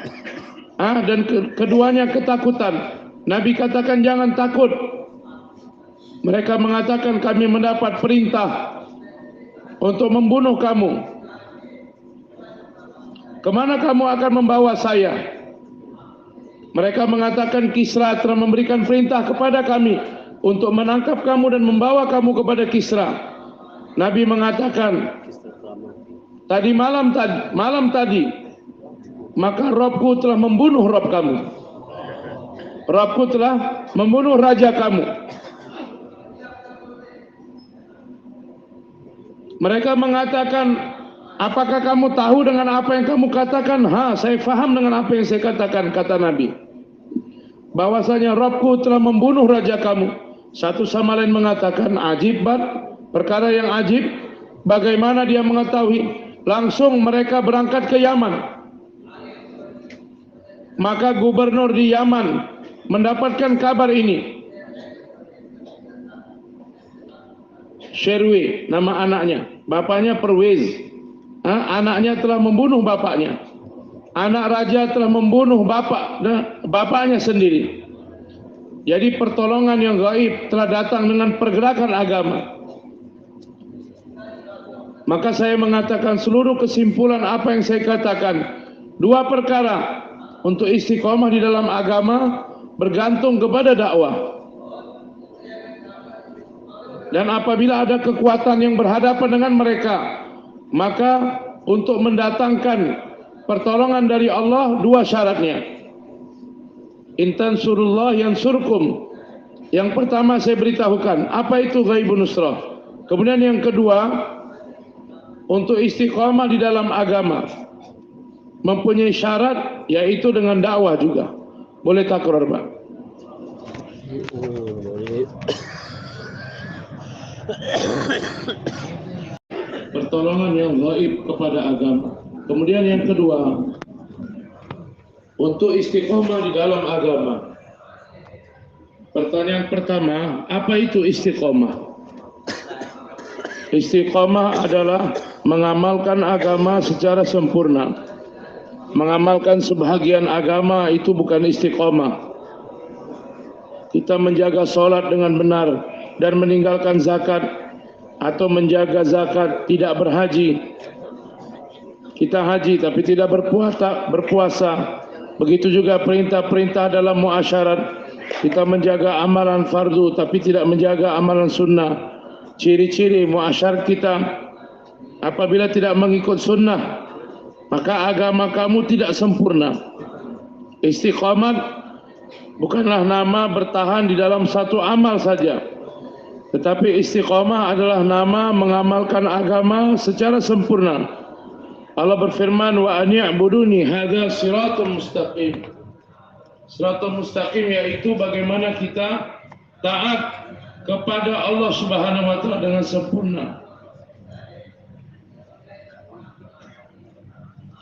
dan keduanya ketakutan. Nabi katakan jangan takut. Mereka mengatakan kami mendapat perintah untuk membunuh kamu. Kemana kamu akan membawa saya? Mereka mengatakan Kisra telah memberikan perintah kepada kami untuk menangkap kamu dan membawa kamu kepada Kisra. Nabi mengatakan, tadi malam tadi, maka Robku telah membunuh Rob kamu. Robku telah membunuh raja kamu. Mereka mengatakan, apakah kamu tahu dengan apa yang kamu katakan? Saya faham dengan apa yang saya katakan, kata Nabi. Bahwasanya Robku telah membunuh raja kamu. Satu sama lain mengatakan, ajib bat, perkara yang ajib. Bagaimana dia mengetahui? Langsung mereka berangkat ke Yaman. Maka gubernur di Yaman mendapatkan kabar ini. Sherwi, nama anaknya. Bapaknya Perwez. Anaknya telah membunuh bapaknya. Anak raja telah membunuh bapaknya sendiri. Jadi pertolongan yang gaib telah datang dengan pergerakan agama. Maka saya mengatakan seluruh kesimpulan apa yang saya katakan. Dua perkara untuk istiqomah di dalam agama bergantung kepada dakwah. Dan apabila ada kekuatan yang berhadapan dengan mereka, maka untuk mendatangkan pertolongan dari Allah, dua syaratnya. Intansurullah yansurkum. Yang pertama saya beritahukan, apa itu ghaibun nusrah. Kemudian yang kedua, untuk istiqamah di dalam agama, mempunyai syarat, yaitu dengan dakwah juga. Boleh takror, Pak? Pertolongan yang gaib kepada agama. Kemudian yang kedua, untuk istiqomah di dalam agama. Pertanyaan pertama, apa itu istiqomah? Istiqomah adalah mengamalkan agama secara sempurna. Mengamalkan sebahagian agama itu bukan istiqomah. Kita menjaga sholat dengan benar dan meninggalkan zakat, atau menjaga zakat tidak berhaji. Kita haji tapi tidak berpuasa. Begitu juga perintah-perintah dalam muasyarat. Kita menjaga amalan fardu tapi tidak menjaga amalan sunnah. Ciri-ciri muasyarat kita, apabila tidak mengikut sunnah, maka agama kamu tidak sempurna. Istiqamat bukanlah nama bertahan di dalam satu amal saja, tetapi istiqamah adalah nama mengamalkan agama secara sempurna. Allah berfirman, wa an ya'buduni hadza siratul mustaqim. Siratul mustaqim yaitu bagaimana kita taat kepada Allah Subhanahu wa taala dengan sempurna.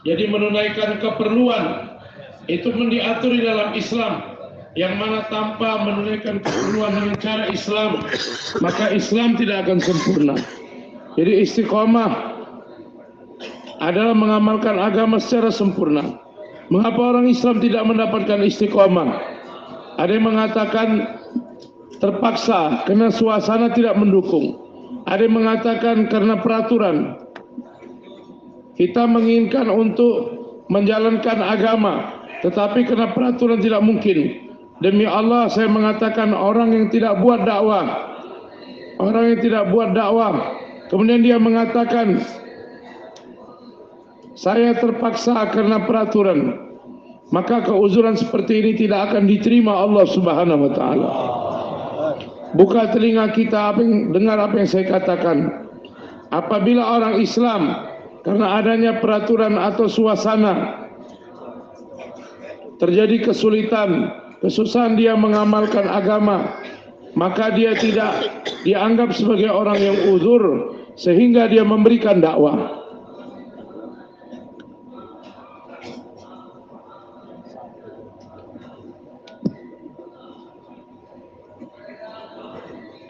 Jadi menunaikan keperluan itu diatur di dalam Islam. Yang mana tanpa menunaikan keperluan dengan cara Islam, maka Islam tidak akan sempurna. Jadi istiqomah adalah mengamalkan agama secara sempurna. Mengapa orang Islam tidak mendapatkan istiqomah? Ada yang mengatakan terpaksa karena suasana tidak mendukung. Ada yang mengatakan karena peraturan. Kita menginginkan untuk menjalankan agama, tetapi karena peraturan tidak mungkin. Demi Allah saya mengatakan orang yang tidak buat dakwah, kemudian dia mengatakan saya terpaksa karena peraturan, maka keuzuran seperti ini tidak akan diterima Allah Subhanahu wa taala. Buka telinga kita dengar apa yang saya katakan. Apabila orang Islam karena adanya peraturan atau suasana terjadi kesusahan dia mengamalkan agama, maka dia tidak dianggap sebagai orang yang uzur sehingga dia memberikan dakwah.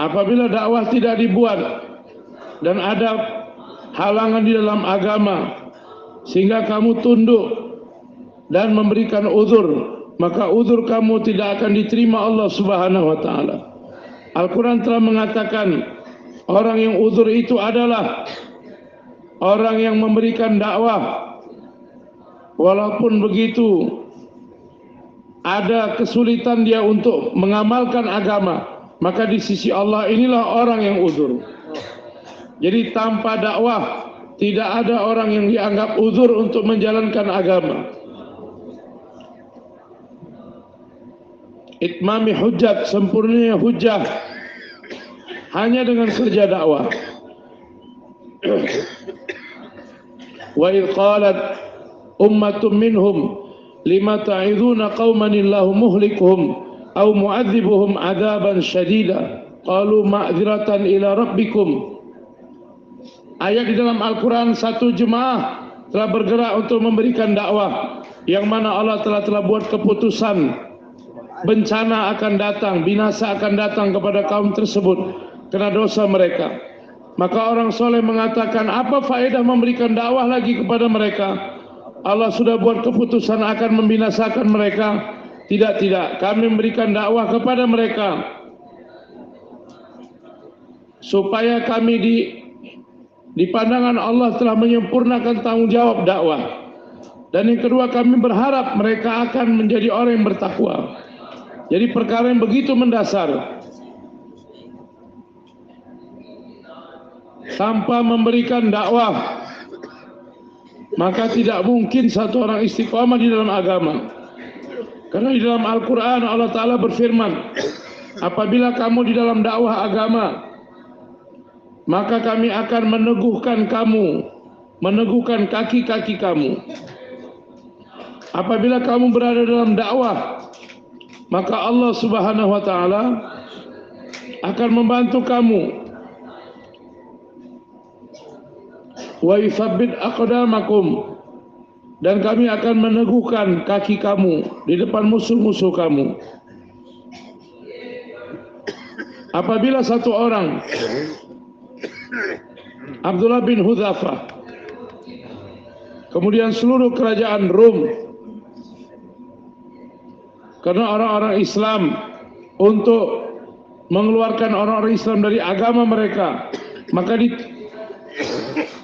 Apabila dakwah tidak dibuat dan ada halangan di dalam agama sehingga kamu tunduk dan memberikan uzur, maka uzur kamu tidak akan diterima Allah Subhanahu wa taala. Al-Quran telah mengatakan orang yang uzur itu adalah orang yang memberikan dakwah walaupun begitu ada kesulitan dia untuk mengamalkan agama, maka di sisi Allah inilah orang yang uzur. Jadi tanpa dakwah tidak ada orang yang dianggap uzur untuk menjalankan agama. Itmami hujjat, sempurnanya hujjah hanya dengan kerja dakwah. Wa idh qalat ummatun minhum lima ta'iduna qauman illahu muhlikuhum aw mu'adzibuhum 'adzaban syadida qalu ma'dziratan ila rabbikum. Ayat di dalam Al-Quran, satu jemaah telah bergerak untuk memberikan dakwah yang mana Allah telah buat keputusan bencana akan datang, binasa akan datang kepada kaum tersebut karena dosa mereka. Maka orang soleh mengatakan, apa faedah memberikan dakwah lagi kepada mereka? Allah sudah buat keputusan akan membinasakan mereka. Tidak, kami memberikan dakwah kepada mereka supaya kami di pandangan Allah telah menyempurnakan tanggung jawab dakwah. Dan yang kedua, kami berharap mereka akan menjadi orang yang bertakwa. Jadi perkara yang begitu mendasar, tanpa memberikan dakwah maka tidak mungkin satu orang istiqamah di dalam agama. Karena di dalam Al-Quran Allah Ta'ala berfirman, apabila kamu di dalam dakwah agama, maka kami akan meneguhkan kaki-kaki kamu. Apabila kamu berada dalam dakwah, maka Allah Subhanahu wa taala akan membantu kamu. Wa yuthabbit aqdamakum, dan kami akan meneguhkan kaki kamu di depan musuh-musuh kamu. Apabila satu orang, Abdullah bin Hudzafah, kemudian seluruh kerajaan Rom, karena orang-orang Islam untuk mengeluarkan orang-orang Islam dari agama mereka, maka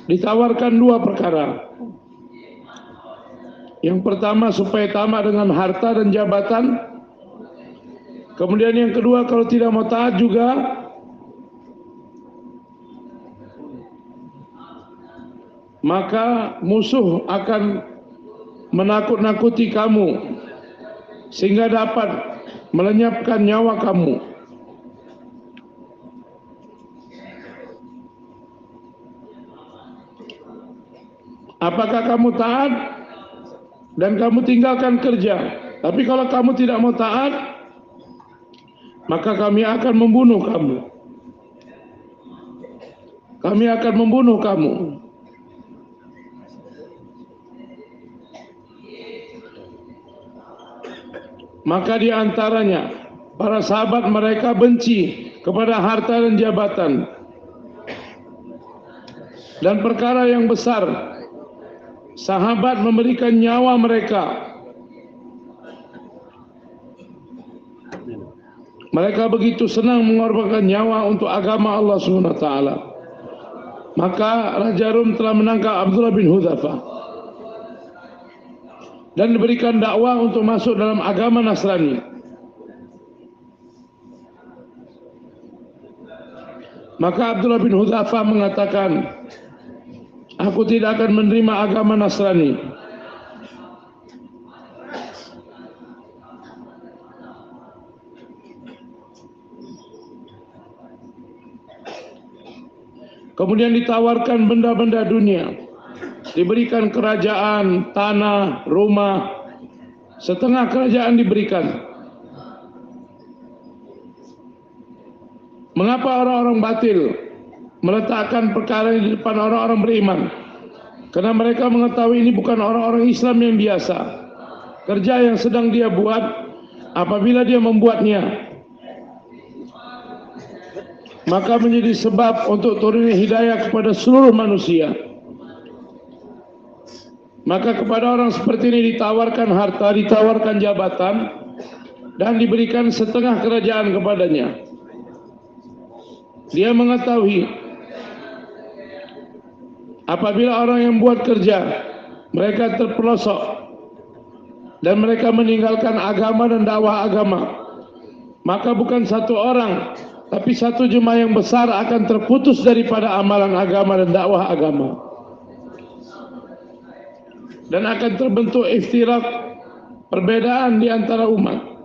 ditawarkan dua perkara. Yang pertama supaya tamat dengan harta dan jabatan. Kemudian yang kedua, kalau tidak mau taat juga, maka musuh akan menakut-nakuti kamu sehingga dapat melenyapkan nyawa kamu. Apakah kamu taat dan kamu tinggalkan kerja? Tapi kalau kamu tidak mau taat, maka kami akan membunuh kamu. Kami akan membunuh kamu. Maka di antaranya para sahabat mereka benci kepada harta dan jabatan dan perkara yang besar. Sahabat memberikan nyawa mereka. Mereka begitu senang mengorbankan nyawa untuk agama Allah Subhanahu wa taala. Maka Raja Rum telah menangkap Abdullah bin Hudzafah dan diberikan dakwah untuk masuk dalam agama Nasrani. Maka Abdullah bin Hudzafah mengatakan, aku tidak akan menerima agama Nasrani. Kemudian ditawarkan benda-benda dunia, diberikan kerajaan, tanah, rumah, setengah kerajaan diberikan. Mengapa orang-orang batil meletakkan perkara ini di depan orang-orang beriman? Karena mereka mengetahui ini bukan orang-orang Islam yang biasa. Kerja yang sedang dia buat, apabila dia membuatnya, maka menjadi sebab untuk turunnya hidayah kepada seluruh manusia. Maka kepada orang seperti ini ditawarkan harta, ditawarkan jabatan, dan diberikan setengah kerajaan kepadanya. Dia mengetahui apabila orang yang buat kerja, mereka terpelosok dan mereka meninggalkan agama dan dakwah agama, maka bukan satu orang, tapi satu jemaah yang besar akan terputus daripada amalan agama dan dakwah agama, dan akan terbentuk iftirak, perbedaan di antara umat.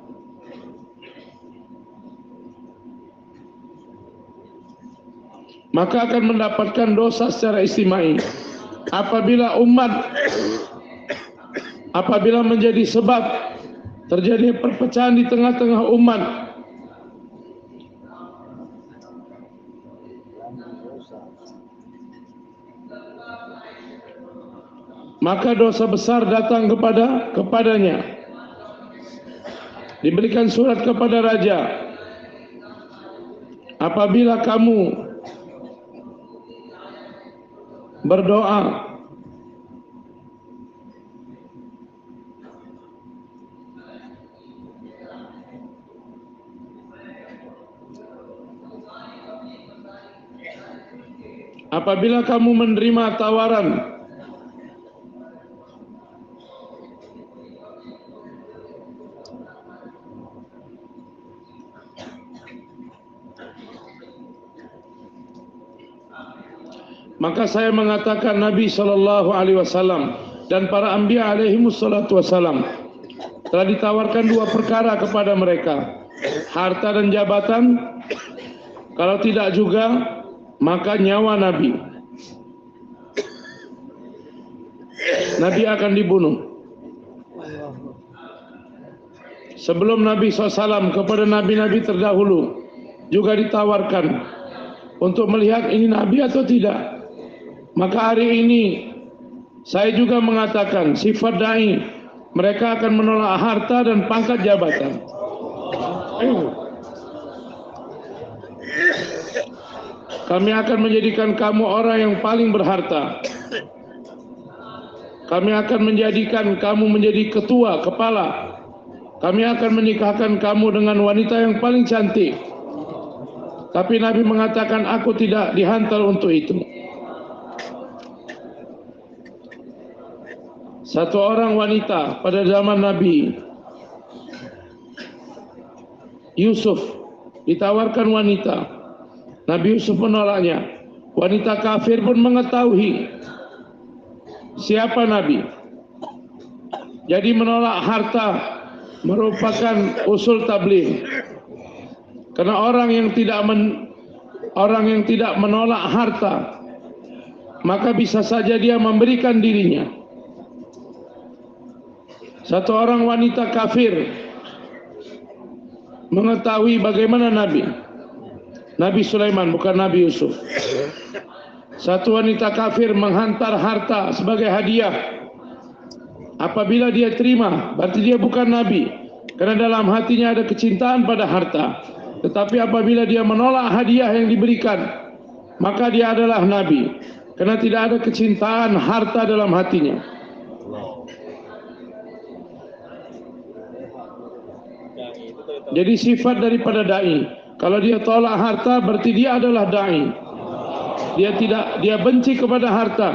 Maka akan mendapatkan dosa secara istimai apabila menjadi sebab terjadi perpecahan di tengah-tengah umat. Maka dosa besar datang kepadanya. Diberikan surat kepada raja, apabila kamu berdoa apabila kamu menerima tawaran maka saya mengatakan Nabi SAW dan para anbiya alaihimussalatu wassalam telah ditawarkan dua perkara kepada mereka, harta dan jabatan. Kalau tidak juga, maka nyawa Nabi. Nabi akan dibunuh. Sebelum Nabi SAW, kepada nabi-nabi terdahulu juga ditawarkan untuk melihat ini Nabi atau tidak. Maka hari ini saya juga mengatakan sifat dai, mereka akan menolak harta dan pangkat jabatan. Kami akan menjadikan kamu orang yang paling berharta. Kami akan menjadikan kamu menjadi ketua, kepala. Kami akan menikahkan kamu dengan wanita yang paling cantik. Tapi Nabi mengatakan, aku tidak dihantar untuk itu. Satu orang wanita pada zaman Nabi Yusuf, ditawarkan wanita. Nabi Yusuf menolaknya. Wanita kafir pun mengetahui siapa Nabi. Jadi menolak harta merupakan usul tabligh. Karena orang yang tidak menolak harta, maka bisa saja dia memberikan dirinya. Satu orang wanita kafir mengetahui bagaimana Nabi Sulaiman, bukan Nabi Yusuf. Satu wanita kafir menghantar harta sebagai hadiah. Apabila dia terima, berarti dia bukan Nabi, karena dalam hatinya ada kecintaan pada harta. Tetapi apabila dia menolak hadiah yang diberikan, maka dia adalah Nabi, karena tidak ada kecintaan harta dalam hatinya. Jadi sifat daripada dai, kalau dia tolak harta berarti dia adalah dai. Dia benci kepada harta.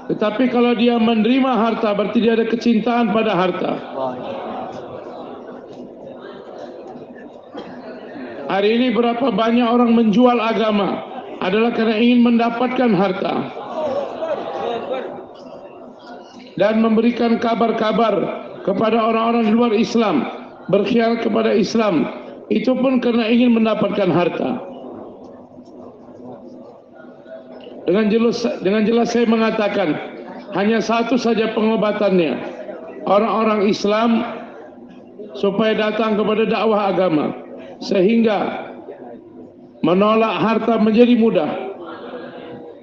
Tetapi kalau dia menerima harta berarti dia ada kecintaan pada harta. Hari ini berapa banyak orang menjual agama adalah karena ingin mendapatkan harta dan memberikan kabar-kabar kepada orang-orang di luar Islam, berkhianat kepada Islam, itu pun karena ingin mendapatkan harta. Dengan jelas saya mengatakan, hanya satu saja pengobatannya, orang-orang Islam supaya datang kepada dakwah agama, sehingga menolak harta menjadi mudah.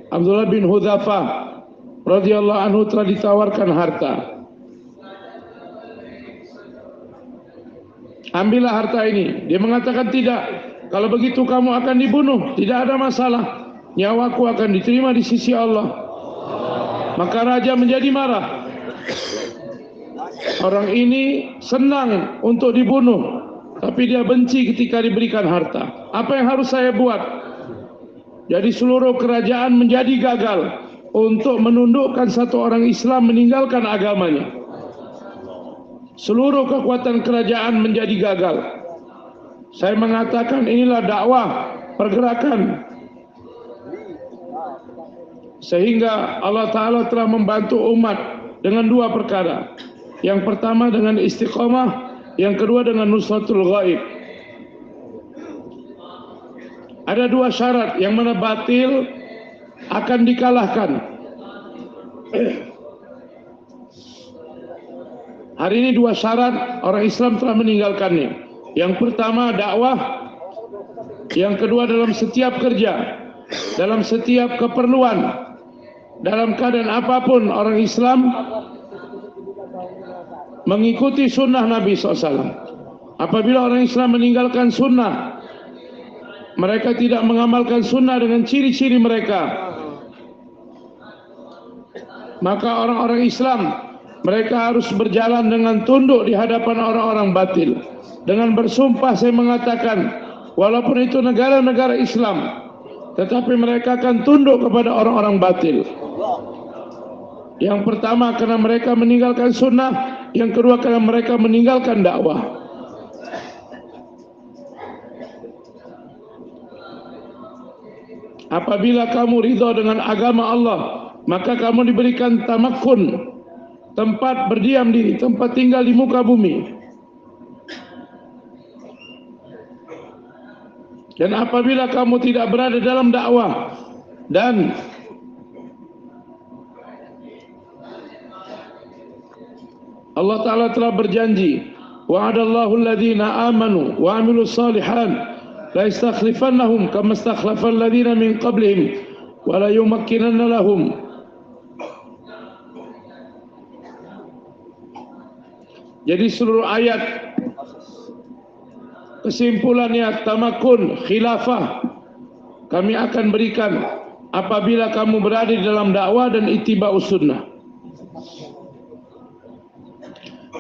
Abdullah bin Hudzafah radhiyallahu anhu telah ditawarkan harta. Ambillah harta ini. Dia mengatakan tidak. Kalau begitu kamu akan dibunuh. Tidak ada masalah. Nyawaku akan diterima di sisi Allah. Maka raja menjadi marah. Orang ini senang untuk dibunuh, tapi dia benci ketika diberikan harta. Apa yang harus saya buat? Jadi seluruh kerajaan menjadi gagal untuk menundukkan satu orang Islam meninggalkan agamanya. Seluruh kekuatan kerajaan menjadi gagal. Saya mengatakan inilah dakwah, pergerakan. Sehingga Allah Ta'ala telah membantu umat dengan dua perkara. Yang pertama dengan istiqamah, yang kedua dengan nusratul ghaib. Ada dua syarat, yang mana batil akan dikalahkan. Hari ini dua syarat orang Islam telah meninggalkannya. Yang pertama dakwah, yang kedua dalam setiap kerja, dalam setiap keperluan, dalam keadaan apapun orang Islam mengikuti sunnah Nabi SAW. Apabila orang Islam meninggalkan sunnah, mereka tidak mengamalkan sunnah dengan ciri-ciri mereka, maka orang-orang Islam mereka harus berjalan dengan tunduk di hadapan orang-orang batil. Dengan bersumpah saya mengatakan, walaupun itu negara-negara Islam, tetapi mereka akan tunduk kepada orang-orang batil. Yang pertama karena mereka meninggalkan sunnah, yang kedua karena mereka meninggalkan dakwah. Apabila kamu ridha dengan agama Allah, maka kamu diberikan tamakkun, tempat berdiam diri, tempat tinggal di muka bumi. Dan apabila kamu tidak berada dalam dakwah dan Allah Ta'ala telah berjanji, wa'adallahu alladhina amanu wa amilus salihan la istakhlifannahum kama istakhlafal ladhina min qablihim wa la yumakkinanna lahum. Jadi seluruh ayat kesimpulannya tamakun, khilafah kami akan berikan apabila kamu berada di dalam dakwah dan ittiba'us sunnah.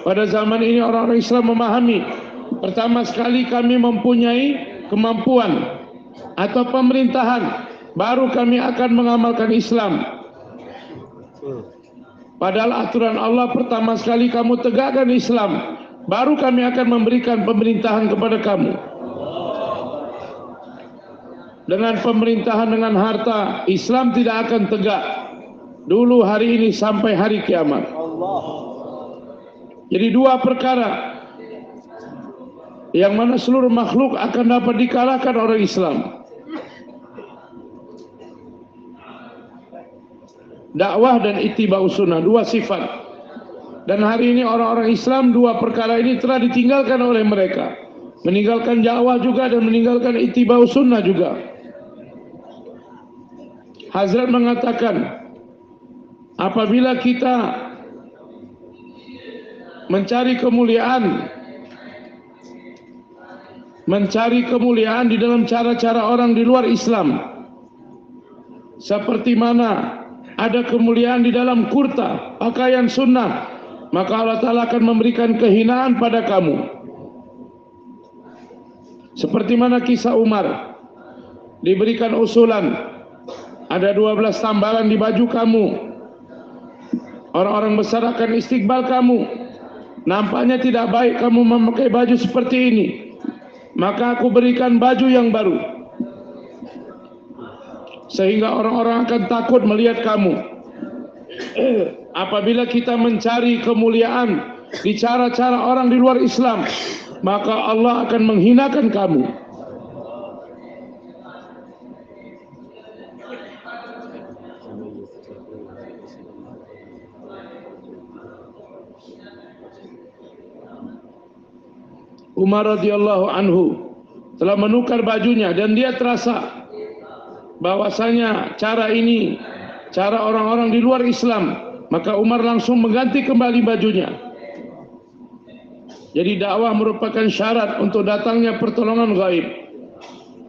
Pada zaman ini orang-orang Islam memahami, pertama sekali kami mempunyai kemampuan atau pemerintahan, baru kami akan mengamalkan Islam. Padahal aturan Allah pertama sekali kamu tegakkan Islam, baru kami akan memberikan pemerintahan kepada kamu. Dengan pemerintahan dengan harta, Islam tidak akan tegak dulu, hari ini sampai hari kiamat. Jadi dua perkara yang mana seluruh makhluk akan dapat dikalahkan oleh Islam: dakwah dan ittiba'us sunnah, dua sifat. Dan hari ini orang-orang Islam dua perkara ini telah ditinggalkan oleh mereka. Meninggalkan dakwah juga dan meninggalkan ittiba'us sunnah juga. Hazrat mengatakan, apabila kita mencari kemuliaan di dalam cara-cara orang di luar Islam, seperti mana ada kemuliaan di dalam kurta, pakaian sunnah, maka Allah Ta'ala akan memberikan kehinaan pada kamu. Seperti mana kisah Umar, diberikan usulan, ada 12 tambalan di baju kamu, orang-orang besar akan istiqbal kamu, nampaknya tidak baik kamu memakai baju seperti ini, maka aku berikan baju yang baru. sehingga orang-orang akan takut melihat kamu. Apabila kita mencari kemuliaan di cara-cara orang di luar Islam, maka Allah akan menghinakan kamu. Umar radhiyallahu anhu telah menukar bajunya dan dia terasa bahwasanya cara ini cara orang-orang di luar Islam, maka Umar langsung mengganti kembali bajunya. Jadi dakwah merupakan syarat untuk datangnya pertolongan gaib,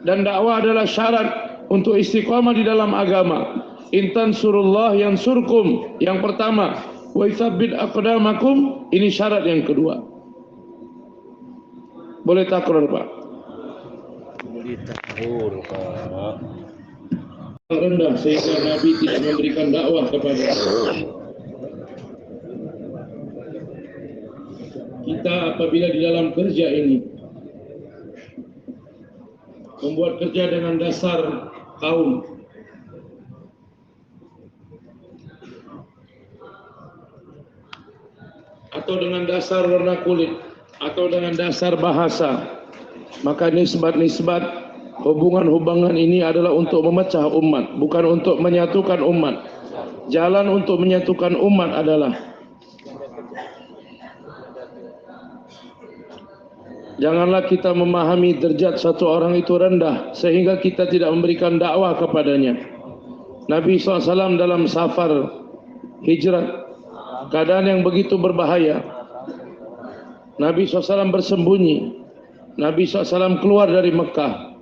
dan dakwah adalah syarat untuk istiqamah di dalam agama. Intan surullah yang surkum, yang pertama, wa itsabbit aqdamakum, ini syarat yang kedua. Boleh takror, Pak? Boleh takror, Pak. Rendah sehingga Nabi tidak memberikan dakwah kepada kita. Apabila di dalam kerja ini membuat kerja dengan dasar kaum, atau dengan dasar warna kulit, atau dengan dasar bahasa, maka nisbat-nisbat hubungan-hubungan ini adalah untuk memecah umat, bukan untuk menyatukan umat. Jalan untuk menyatukan umat adalah janganlah kita memahami derajat satu orang itu rendah sehingga kita tidak memberikan dakwah kepadanya. Nabi SAW dalam safar hijrah, keadaan yang begitu berbahaya, Nabi SAW bersembunyi. Nabi SAW keluar dari Mekah,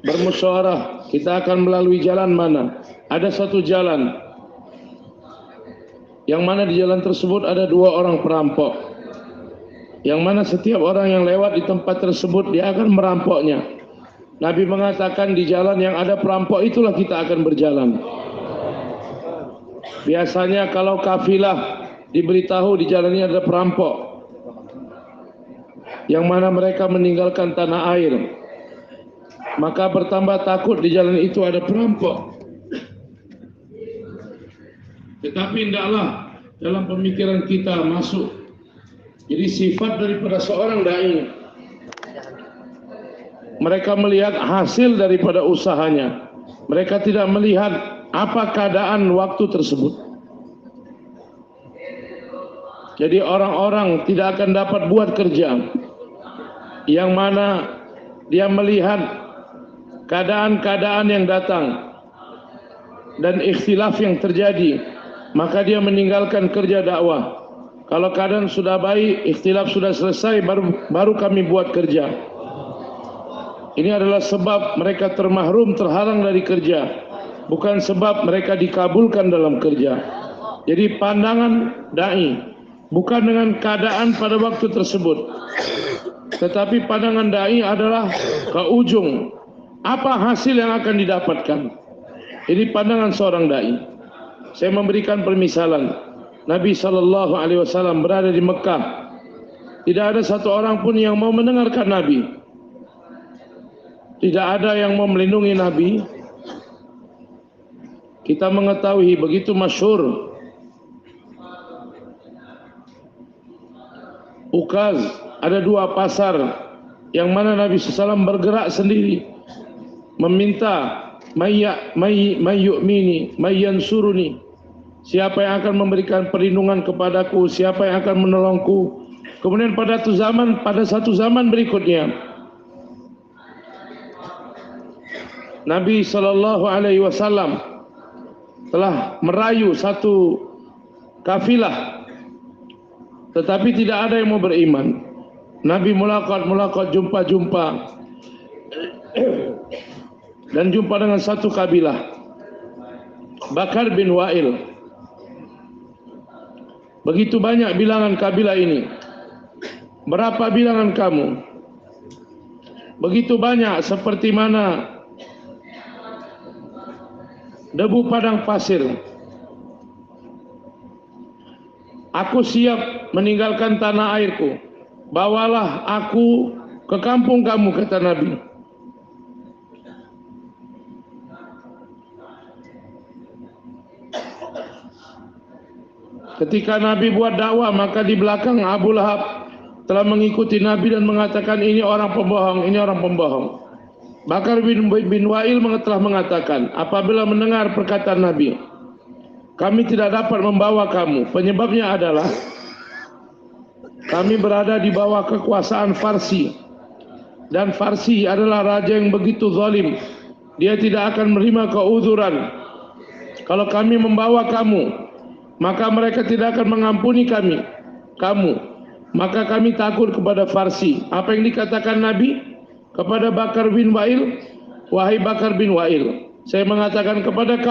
bermusyawarah, kita akan melalui jalan mana. Ada satu jalan, yang mana di jalan tersebut ada 2 orang perampok, yang mana setiap orang yang lewat di tempat tersebut dia akan merampoknya. Nabi mengatakan di jalan yang ada perampok itulah kita akan berjalan. Biasanya kalau kafilah diberitahu di jalan ini ada perampok, yang mana mereka meninggalkan tanah air, maka bertambah takut di jalan itu ada perampok. Tetapi hendaklah dalam pemikiran kita masuk jadi sifat daripada seorang dai, mereka melihat hasil daripada usahanya, mereka tidak melihat apa keadaan waktu tersebut. Jadi orang-orang tidak akan dapat buat kerja yang mana dia melihat keadaan-keadaan yang datang dan ikhtilaf yang terjadi, maka dia meninggalkan kerja dakwah. Kalau keadaan sudah baik, ikhtilaf sudah selesai, baru kami buat kerja. Ini adalah sebab mereka termahrum, terhalang dari kerja, bukan sebab mereka dikabulkan dalam kerja. Jadi pandangan dai bukan dengan keadaan pada waktu tersebut, tetapi pandangan dai adalah ke ujung, apa hasil yang akan didapatkan. Ini pandangan seorang dai. Saya memberikan permisalan. Nabi SAW berada di Mekah, tidak ada satu orang pun yang mau mendengarkan Nabi, tidak ada yang mau melindungi Nabi. Kita mengetahui begitu masyhur Ukaz, ada 2 pasar yang mana Nabi SAW bergerak sendiri meminta mayyu'mini mayyansuruni, siapa yang akan memberikan perlindungan kepadaku, siapa yang akan menolongku. Kemudian pada satu zaman berikutnya, Nabi SAW telah merayu satu kafilah, tetapi tidak ada yang mau beriman. Nabi mulaqat, jumpa dan jumpa dengan satu kabilah, Bakar bin Wa'il. Begitu banyak bilangan kabilah ini. Berapa bilangan kamu? Begitu banyak, seperti mana debu padang pasir. Aku siap meninggalkan tanah airku, bawalah aku ke kampung kamu, kata Nabi. Ketika Nabi buat dakwah, maka di belakang Abu Lahab telah mengikuti Nabi dan mengatakan ini orang pembohong, ini orang pembohong. Bakar bin Wa'il telah mengatakan, apabila mendengar perkataan Nabi, kami tidak dapat membawa kamu. Penyebabnya adalah kami berada di bawah kekuasaan Farsi, dan Farsi adalah raja yang begitu zalim. Dia tidak akan menerima keuzuran. Kalau kami membawa kamu, maka mereka tidak akan mengampuni kamu. Maka kami takut kepada Farsi. Apa yang dikatakan Nabi kepada Bakar bin Wa'il? Wahai Bakar bin Wa'il, saya mengatakan kepada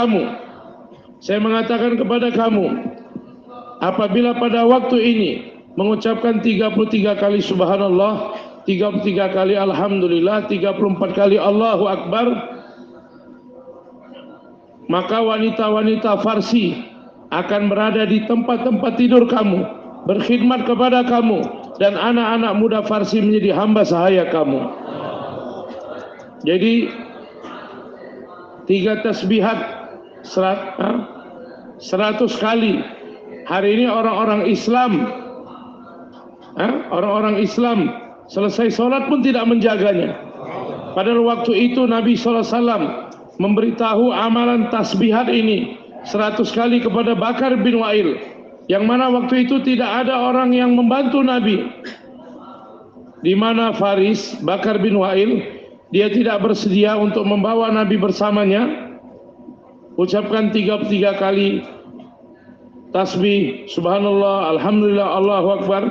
kamu, apabila pada waktu ini mengucapkan 33 kali subhanallah, 33 kali alhamdulillah, 34 kali Allahu Akbar, maka wanita-wanita Farsi akan berada di tempat-tempat tidur kamu, berkhidmat kepada kamu, dan anak-anak muda Farsi menjadi hamba sahaya kamu. Jadi 3 tasbihat 100 kali. Hari ini orang-orang Islam selesai sholat pun tidak menjaganya. Padahal waktu itu Nabi SAW memberitahu amalan tasbihat ini 100 kali kepada Bakar bin Wa'il, yang mana waktu itu tidak ada orang yang membantu Nabi. Di mana Faris, Bakar bin Wa'il, dia tidak bersedia untuk membawa Nabi bersamanya. Ucapkan 33 kali tasbih, subhanallah, alhamdulillah, Allahu Akbar.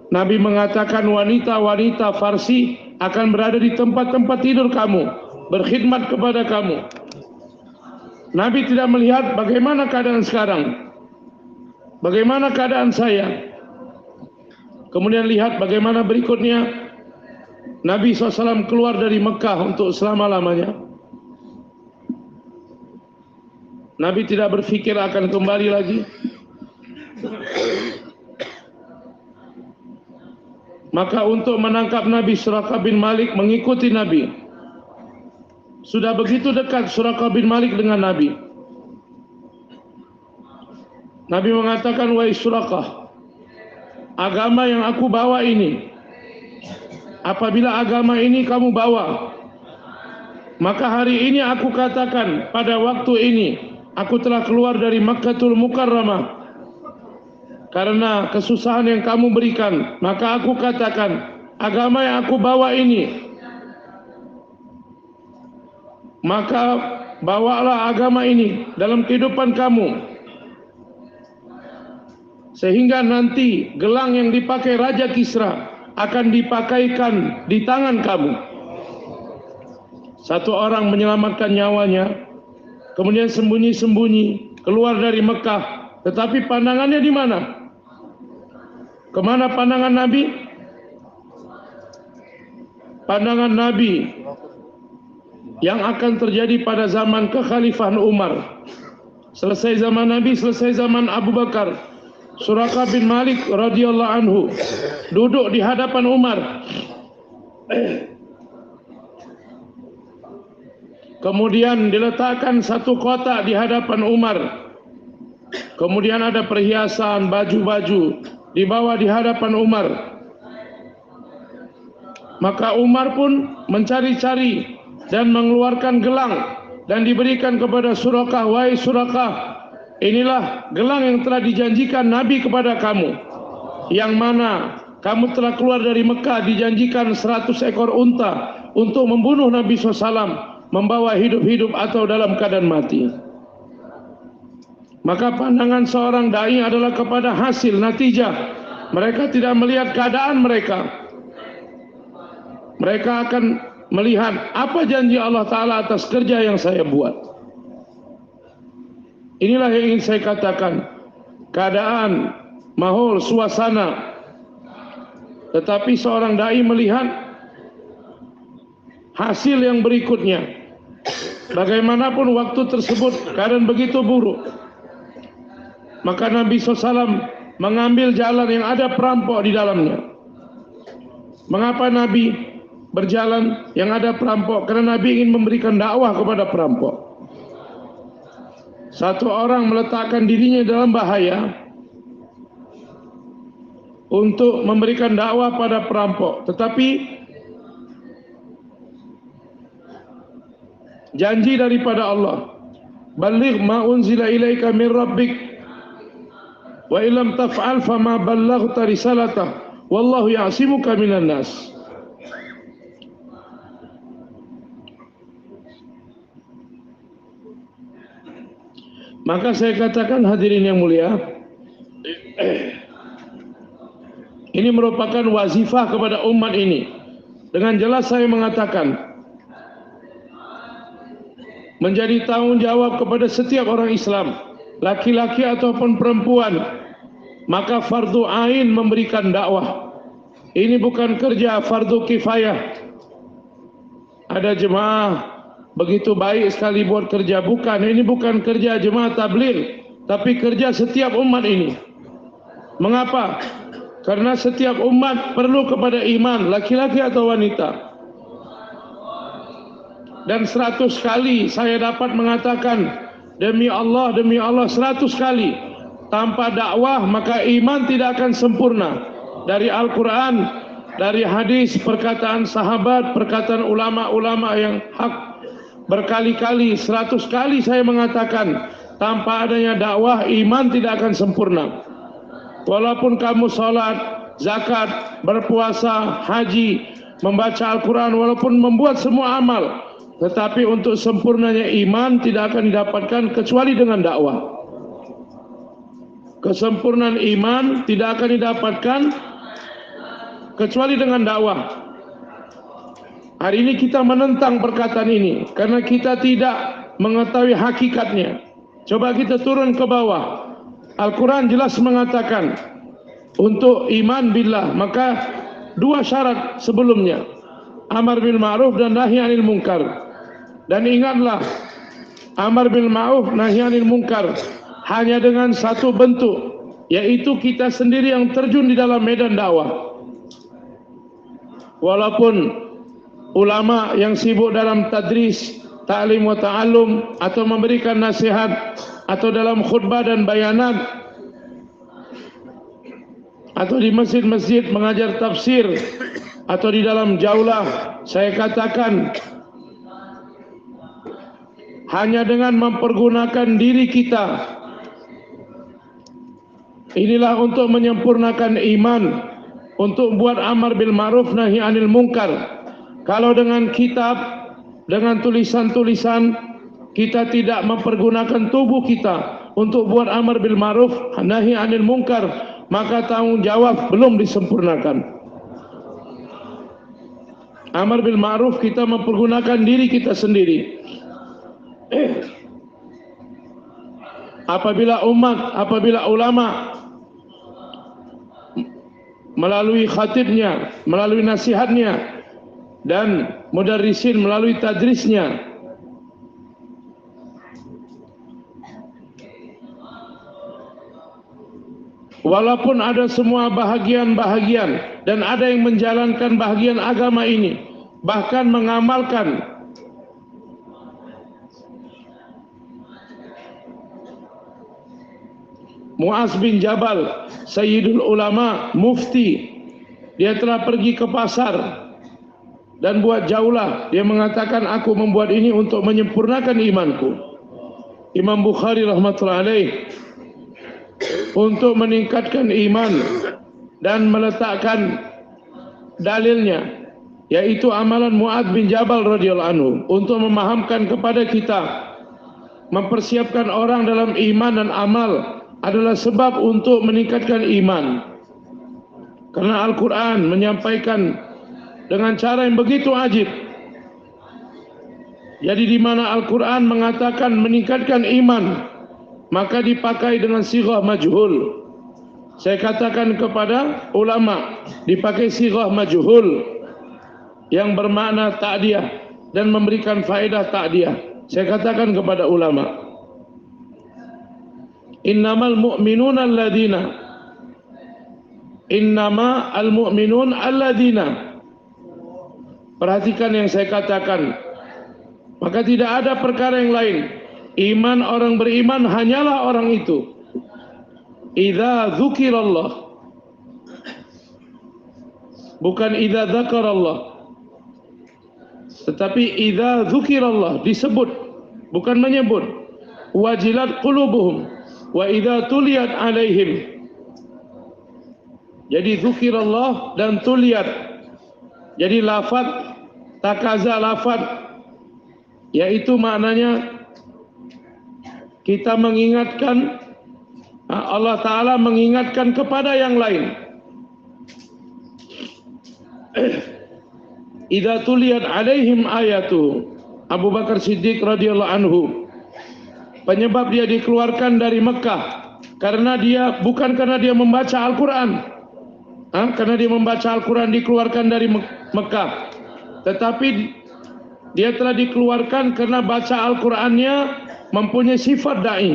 Nabi mengatakan wanita-wanita Farsi akan berada di tempat-tempat tidur kamu, berkhidmat kepada kamu. Nabi tidak melihat bagaimana keadaan sekarang, bagaimana keadaan saya. Kemudian lihat bagaimana berikutnya. Nabi SAW keluar dari Mekah untuk selama-lamanya. Nabi tidak berfikir akan kembali lagi. Maka untuk menangkap Nabi, Suraqah bin Malik mengikuti Nabi. Sudah begitu dekat Suraqah bin Malik dengan Nabi. Nabi mengatakan, wahai Suraqah, agama yang aku bawa ini, apabila agama ini kamu bawa, maka hari ini aku katakan, pada waktu ini aku telah keluar dari Makkatul Mukarramah karena kesusahan yang kamu berikan. Maka aku katakan, agama yang aku bawa ini, maka bawalah agama ini dalam kehidupan kamu, sehingga nanti gelang yang dipakai Raja Kisra akan dipakaikan di tangan kamu. Satu orang menyelamatkan nyawanya, kemudian sembunyi-sembunyi keluar dari Mekah. Tetapi pandangannya di mana? Kemana pandangan Nabi? Pandangan Nabi yang akan terjadi pada zaman kekhalifahan Umar. Selesai zaman Nabi, selesai zaman Abu Bakar, Suraqah bin Malik radhiyallahu anhu duduk di hadapan Umar. Kemudian diletakkan satu kotak di hadapan Umar. Kemudian ada perhiasan, baju-baju dibawa di hadapan Umar. Maka Umar pun mencari-cari dan mengeluarkan gelang dan diberikan kepada Suraqah. Wahai Suraqah, inilah gelang yang telah dijanjikan Nabi kepada kamu, yang mana kamu telah keluar dari Mekah dijanjikan 100 ekor unta untuk membunuh Nabi SAW, membawa hidup-hidup atau dalam keadaan mati. Maka pandangan seorang dai adalah kepada hasil, natijah. Mereka tidak melihat keadaan mereka. Mereka akan melihat apa janji Allah Ta'ala atas kerja yang saya buat. Inilah yang ingin saya katakan. Keadaan, mahol, suasana. Tetapi seorang dai melihat hasil yang berikutnya. Bagaimanapun waktu tersebut keadaan begitu buruk, maka Nabi SAW mengambil jalan yang ada perampok di dalamnya. Mengapa Nabi berjalan yang ada perampok? Karena Nabi ingin memberikan dakwah kepada perampok. Satu orang meletakkan dirinya dalam bahaya, untuk memberikan dakwah pada perampok, tetapi janji daripada Allah, baligh ma unzila ilaika min rabbik wa illam taf'al fama ballaghta risalatah wallahu ya'simuka minan nas. Maka saya katakan, hadirin yang mulia, ini merupakan wazifah kepada umat ini. Dengan jelas saya mengatakan, menjadi tanggung jawab kepada setiap orang Islam, laki-laki ataupun perempuan, maka fardu ain memberikan dakwah. Ini bukan kerja fardu kifayah. Ada jemaah begitu baik sekali buat kerja, bukan. Ini bukan kerja jemaah tabligh, tapi kerja setiap umat ini. Mengapa? Karena setiap umat perlu kepada iman, laki-laki atau wanita. Dan 100 kali saya dapat mengatakan, demi Allah 100 kali, tanpa dakwah maka iman tidak akan sempurna. Dari Al-Quran, dari hadis, perkataan sahabat, perkataan ulama-ulama yang hak, berkali-kali, 100 kali saya mengatakan, tanpa adanya dakwah iman tidak akan sempurna. Walaupun kamu salat, zakat, berpuasa, haji, membaca Al-Quran, walaupun membuat semua amal, tetapi untuk sempurnanya iman tidak akan didapatkan kecuali dengan dakwah. Kesempurnaan iman tidak akan didapatkan kecuali dengan dakwah. Hari ini kita menentang perkataan ini karena kita tidak mengetahui hakikatnya. Coba kita turun ke bawah. Al-Quran jelas mengatakan untuk iman billah maka 2 syarat sebelumnya, amar bil ma'ruf dan nahi anil munkar. Dan ingatlah, amar bil ma'ruf nahi anil munkar hanya dengan satu bentuk, yaitu kita sendiri yang terjun di dalam medan dakwah. Walaupun ulama yang sibuk dalam tadris, ta'lim wa ta'allum, atau memberikan nasihat, atau dalam khutbah dan bayanat, atau di masjid-masjid mengajar tafsir, atau di dalam jaulah, saya katakan hanya dengan mempergunakan diri kita, inilah untuk menyempurnakan iman, untuk buat amar bil ma'ruf nahi anil munkar. Kalau dengan kitab, dengan tulisan-tulisan, kita tidak mempergunakan tubuh kita untuk buat amar bil ma'ruf nahi anil munkar, maka tanggung jawab belum disempurnakan. Amar bil ma'ruf kita mempergunakan diri kita sendiri. Apabila ulama melalui khatibnya, melalui nasihatnya, dan mudarrisin melalui tadrisnya, walaupun ada semua bahagian-bahagian dan ada yang menjalankan bahagian agama ini, bahkan mengamalkan Mu'az bin Jabal, Sayyidul Ulama, Mufti, dia telah pergi ke pasar dan buat jaulah. Dia mengatakan, aku membuat ini untuk menyempurnakan imanku. Imam Bukhari rahmatullahi alaih, untuk meningkatkan iman dan meletakkan dalilnya, yaitu amalan Mu'adz bin Jabal radhiyallahu anhu, untuk memahamkan kepada kita, mempersiapkan orang dalam iman dan amal adalah sebab untuk meningkatkan iman. Karena Al-Quran menyampaikan dengan cara yang begitu ajib. Jadi di mana Al-Quran mengatakan meningkatkan iman, maka dipakai dengan sighah majhul. Saya katakan kepada ulama, dipakai sighah majhul yang bermakna ta'diyah dan memberikan faedah ta'diyah. Saya katakan kepada ulama, innamal mu'minuna alladhina, innama al-mu'minun alladhina. Perhatikan yang saya katakan, maka tidak ada perkara yang lain. Iman orang beriman hanyalah orang itu, idza dzukirallah, bukan idza dzakarallah. Tetapi idza dzukirallah, disebut, bukan menyebut. Wajilat qulubuhum wa idza tuliyat alaihim. Jadi dzukirallah dan tuliyat. Jadi lafaz takaza lafaz, yaitu maknanya kita mengingatkan, Allah Ta'ala mengingatkan kepada yang lain. Idza tuliyat alaihim ayatu. Abu Bakar Siddiq radhiyallahu anhu, penyebab dia dikeluarkan dari Mekah bukan karena dia membaca Al-Quran. Karena dia membaca Al-Quran dikeluarkan dari Mekah, tetapi dia telah dikeluarkan karena baca Al-Qurannya mempunyai sifat da'i.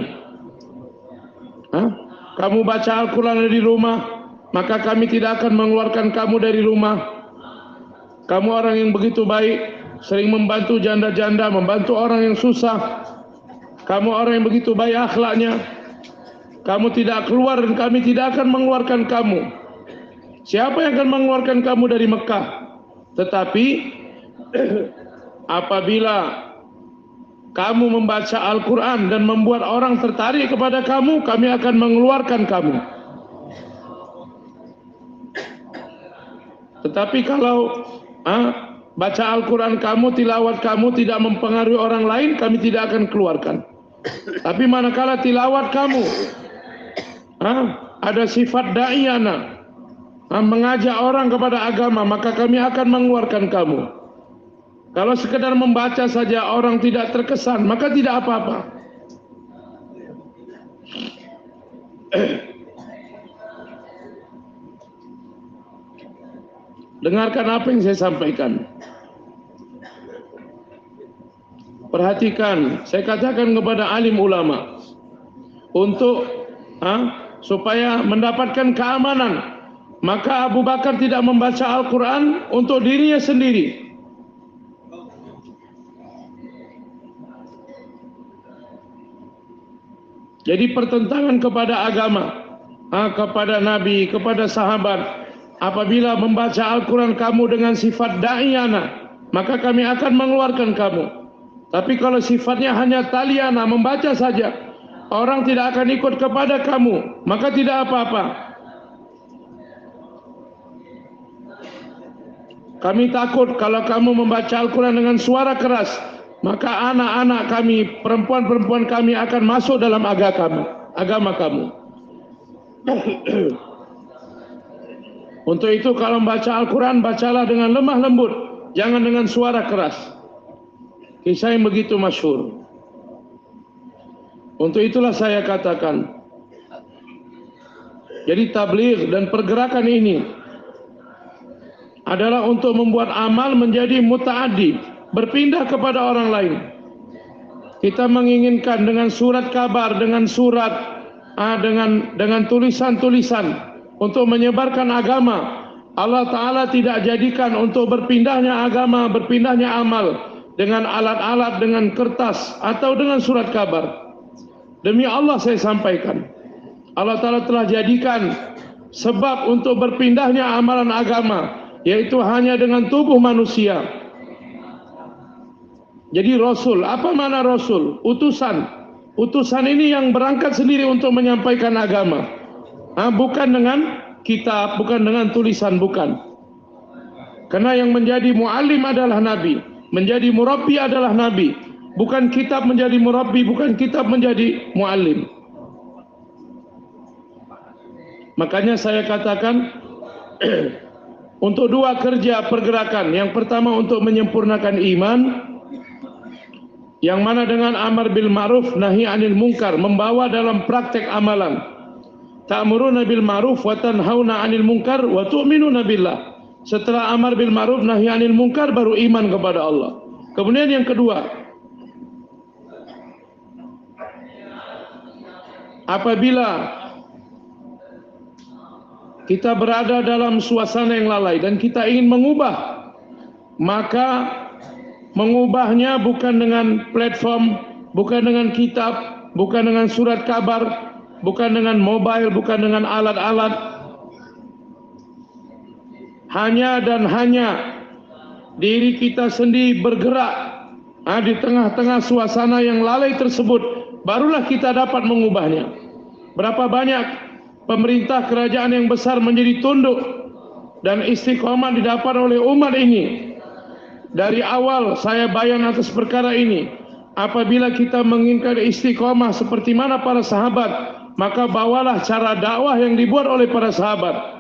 Kamu baca Al-Quran dari rumah, maka kami tidak akan mengeluarkan kamu dari rumah. Kamu orang yang begitu baik, sering membantu janda-janda, membantu orang yang susah. Kamu orang yang begitu baik akhlaknya. Kamu tidak keluar dan kami tidak akan mengeluarkan kamu. Siapa yang akan mengeluarkan kamu dari Mekah? Tetapi apabila kamu membaca Al-Quran dan membuat orang tertarik kepada kamu, kami akan mengeluarkan kamu. Tetapi kalau baca Al-Quran kamu, tilawat kamu tidak mempengaruhi orang lain, kami tidak akan keluarkan. Tapi manakala tilawat kamu ada sifat da'iyana, mengajak orang kepada agama, maka kami akan mengeluarkan kamu. Kalau sekedar membaca saja orang tidak terkesan, maka tidak apa-apa. Dengarkan apa yang saya sampaikan. Perhatikan, saya katakan kepada alim ulama untuk supaya mendapatkan keamanan. Maka Abu Bakar tidak membaca Al-Quran untuk dirinya sendiri. Jadi pertentangan kepada agama, kepada Nabi, kepada sahabat. Apabila membaca Al-Quran kamu dengan sifat da'iyana, maka kami akan mengeluarkan kamu. Tapi kalau sifatnya hanya taliyana, membaca saja, orang tidak akan ikut kepada kamu, maka tidak apa-apa. Kami takut kalau kamu membaca Al-Quran dengan suara keras, maka anak-anak kami, perempuan-perempuan kami akan masuk dalam agama kamu. Untuk itu kalau membaca Al-Quran, bacalah dengan lemah lembut, jangan dengan suara keras. Kisah yang begitu masyhur. Untuk itulah saya katakan, jadi tabligh dan pergerakan ini adalah untuk membuat amal menjadi muta'addi, berpindah kepada orang lain. Kita menginginkan dengan surat kabar, dengan surat, dengan tulisan-tulisan untuk menyebarkan agama. Allah Ta'ala tidak jadikan untuk berpindahnya agama, berpindahnya amal dengan alat-alat, dengan kertas atau dengan surat kabar. Demi Allah saya sampaikan, Allah Ta'ala telah jadikan sebab untuk berpindahnya amalan agama, yaitu hanya dengan tubuh manusia. Jadi Rasul, apa mana Rasul? Utusan. Utusan ini yang berangkat sendiri untuk menyampaikan agama. Bukan dengan kitab, bukan dengan tulisan, bukan. Karena yang menjadi muallim adalah Nabi, menjadi murabbi adalah Nabi. Bukan kitab menjadi murabbi, bukan kitab menjadi muallim. Makanya saya katakan untuk dua kerja pergerakan. Yang pertama untuk menyempurnakan iman, yang mana dengan amar bil ma'ruf nahi anil munkar, membawa dalam praktek amalan. Ta'muruna bil ma'ruf wa tanhauna 'anil munkar wa tu'minuna billah. Setelah amar bil ma'ruf nahi anil munkar baru iman kepada Allah. Kemudian yang kedua, apabila kita berada dalam suasana yang lalai dan kita ingin mengubah, maka mengubahnya bukan dengan platform, bukan dengan kitab, bukan dengan surat kabar, bukan dengan mobile, bukan dengan alat-alat. hanya dan hanya diri kita sendiri bergerak di tengah-tengah suasana yang lalai tersebut, barulah kita dapat mengubahnya. Berapa banyak pemerintah kerajaan yang besar menjadi tunduk dan istiqomah didapat oleh umat ini. Dari awal saya bayan atas perkara ini. Apabila kita menginginkan istiqomah seperti mana para sahabat, maka bawalah cara dakwah yang dibuat oleh para sahabat.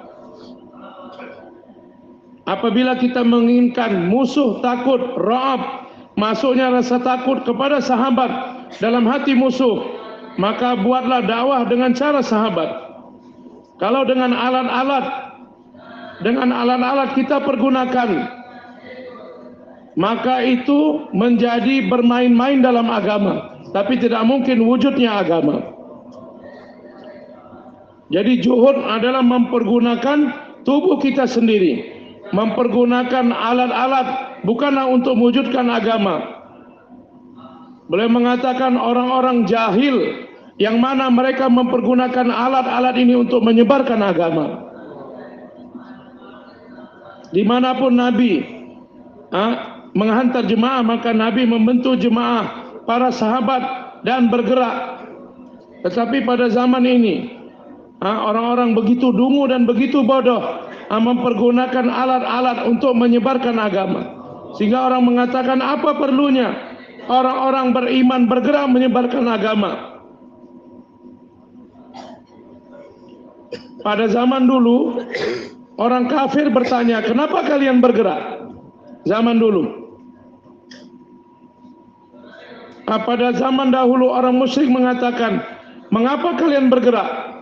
Apabila kita menginginkan musuh takut, ra'ab, masuknya rasa takut kepada sahabat dalam hati musuh, maka buatlah dakwah dengan cara sahabat. Kalau dengan alat-alat kita pergunakan, maka itu menjadi bermain-main dalam agama, tapi tidak mungkin wujudnya agama. Jadi juhud adalah mempergunakan tubuh kita sendiri, mempergunakan alat-alat, bukanlah untuk mewujudkan agama. Beliau mengatakan orang-orang jahil yang mana mereka mempergunakan alat-alat ini untuk menyebarkan agama. Dimanapun Nabi menghantar jemaah, maka Nabi membentuk jemaah para sahabat dan bergerak. Tetapi pada zaman ini orang-orang begitu dungu dan begitu bodoh mempergunakan alat-alat untuk menyebarkan agama, sehingga orang mengatakan apa perlunya orang-orang beriman bergerak menyebarkan agama. Pada zaman dulu orang kafir bertanya, kenapa kalian bergerak? Zaman dulu. Pada zaman dahulu orang musyrik mengatakan, mengapa kalian bergerak?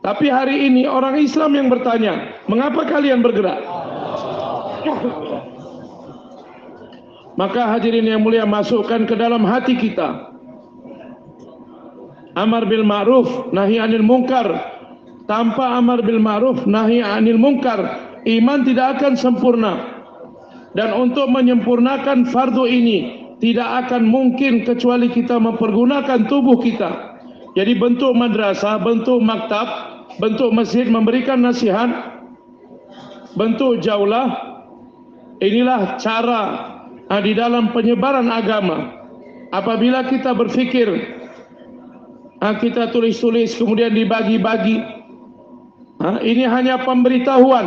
Tapi hari ini orang Islam yang bertanya, mengapa kalian bergerak? Maka hadirin yang mulia, masukkan ke dalam hati kita amar bil ma'ruf nahi anil munkar. Tanpa amar bil ma'ruf nahi anil munkar, iman tidak akan sempurna. Dan untuk menyempurnakan fardu ini tidak akan mungkin kecuali kita mempergunakan tubuh kita. Jadi bentuk madrasah, bentuk maktab, bentuk masjid memberikan nasihat, bentuk jaulah, inilah cara di dalam penyebaran agama. Apabila kita berfikir kita tulis-tulis kemudian dibagi-bagi, ini hanya pemberitahuan,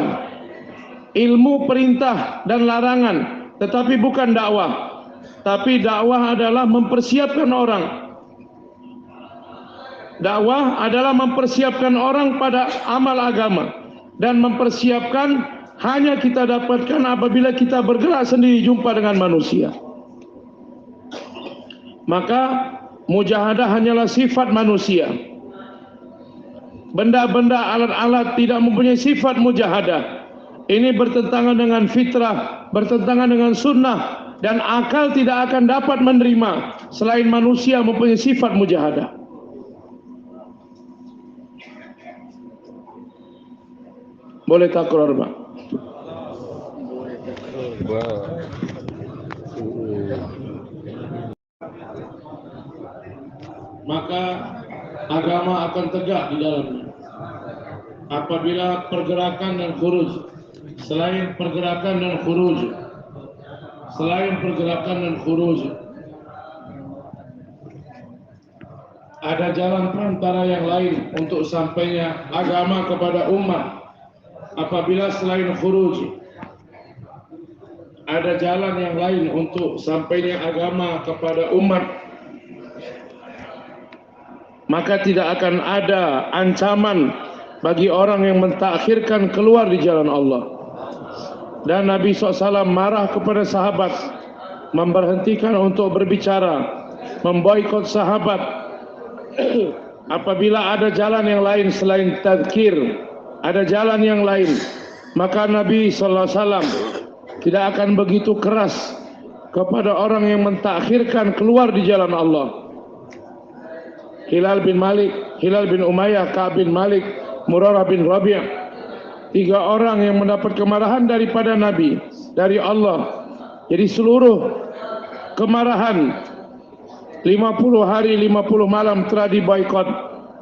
ilmu perintah dan larangan, tetapi bukan dakwah. Tapi dakwah adalah mempersiapkan orang. Dakwah adalah mempersiapkan orang pada amal agama, dan mempersiapkan hanya kita dapatkan apabila kita bergerak sendiri jumpa dengan manusia. Maka mujahadah hanyalah sifat manusia. Benda-benda, alat-alat tidak mempunyai sifat mujahadah. Ini bertentangan dengan fitrah, bertentangan dengan sunnah, dan akal tidak akan dapat menerima selain manusia mempunyai sifat mujahadah. Boleh takror, Pak? Maka agama akan tegak di dalamnya. Apabila pergerakan dan khuruj, selain pergerakan dan khuruj, ada jalan perantara yang lain untuk sampainya agama kepada umat. Apabila selain khuruj ada jalan yang lain untuk sampainya agama kepada umat, maka tidak akan ada ancaman bagi orang yang mentakhirkan keluar di jalan Allah. Dan Nabi SAW marah kepada sahabat, memberhentikan untuk berbicara, memboikot sahabat. Apabila ada jalan yang lain selain tadzkir, ada jalan yang lain, maka Nabi SAW tidak akan begitu keras kepada orang yang mentakhirkan keluar di jalan Allah. Hilal bin Malik, Hilal bin Umayyah, Ka'ab bin Malik, Murarah bin Rabi', 3 orang yang mendapat kemarahan daripada Nabi, dari Allah. Jadi seluruh kemarahan 50 hari 50 malam telah diboikot.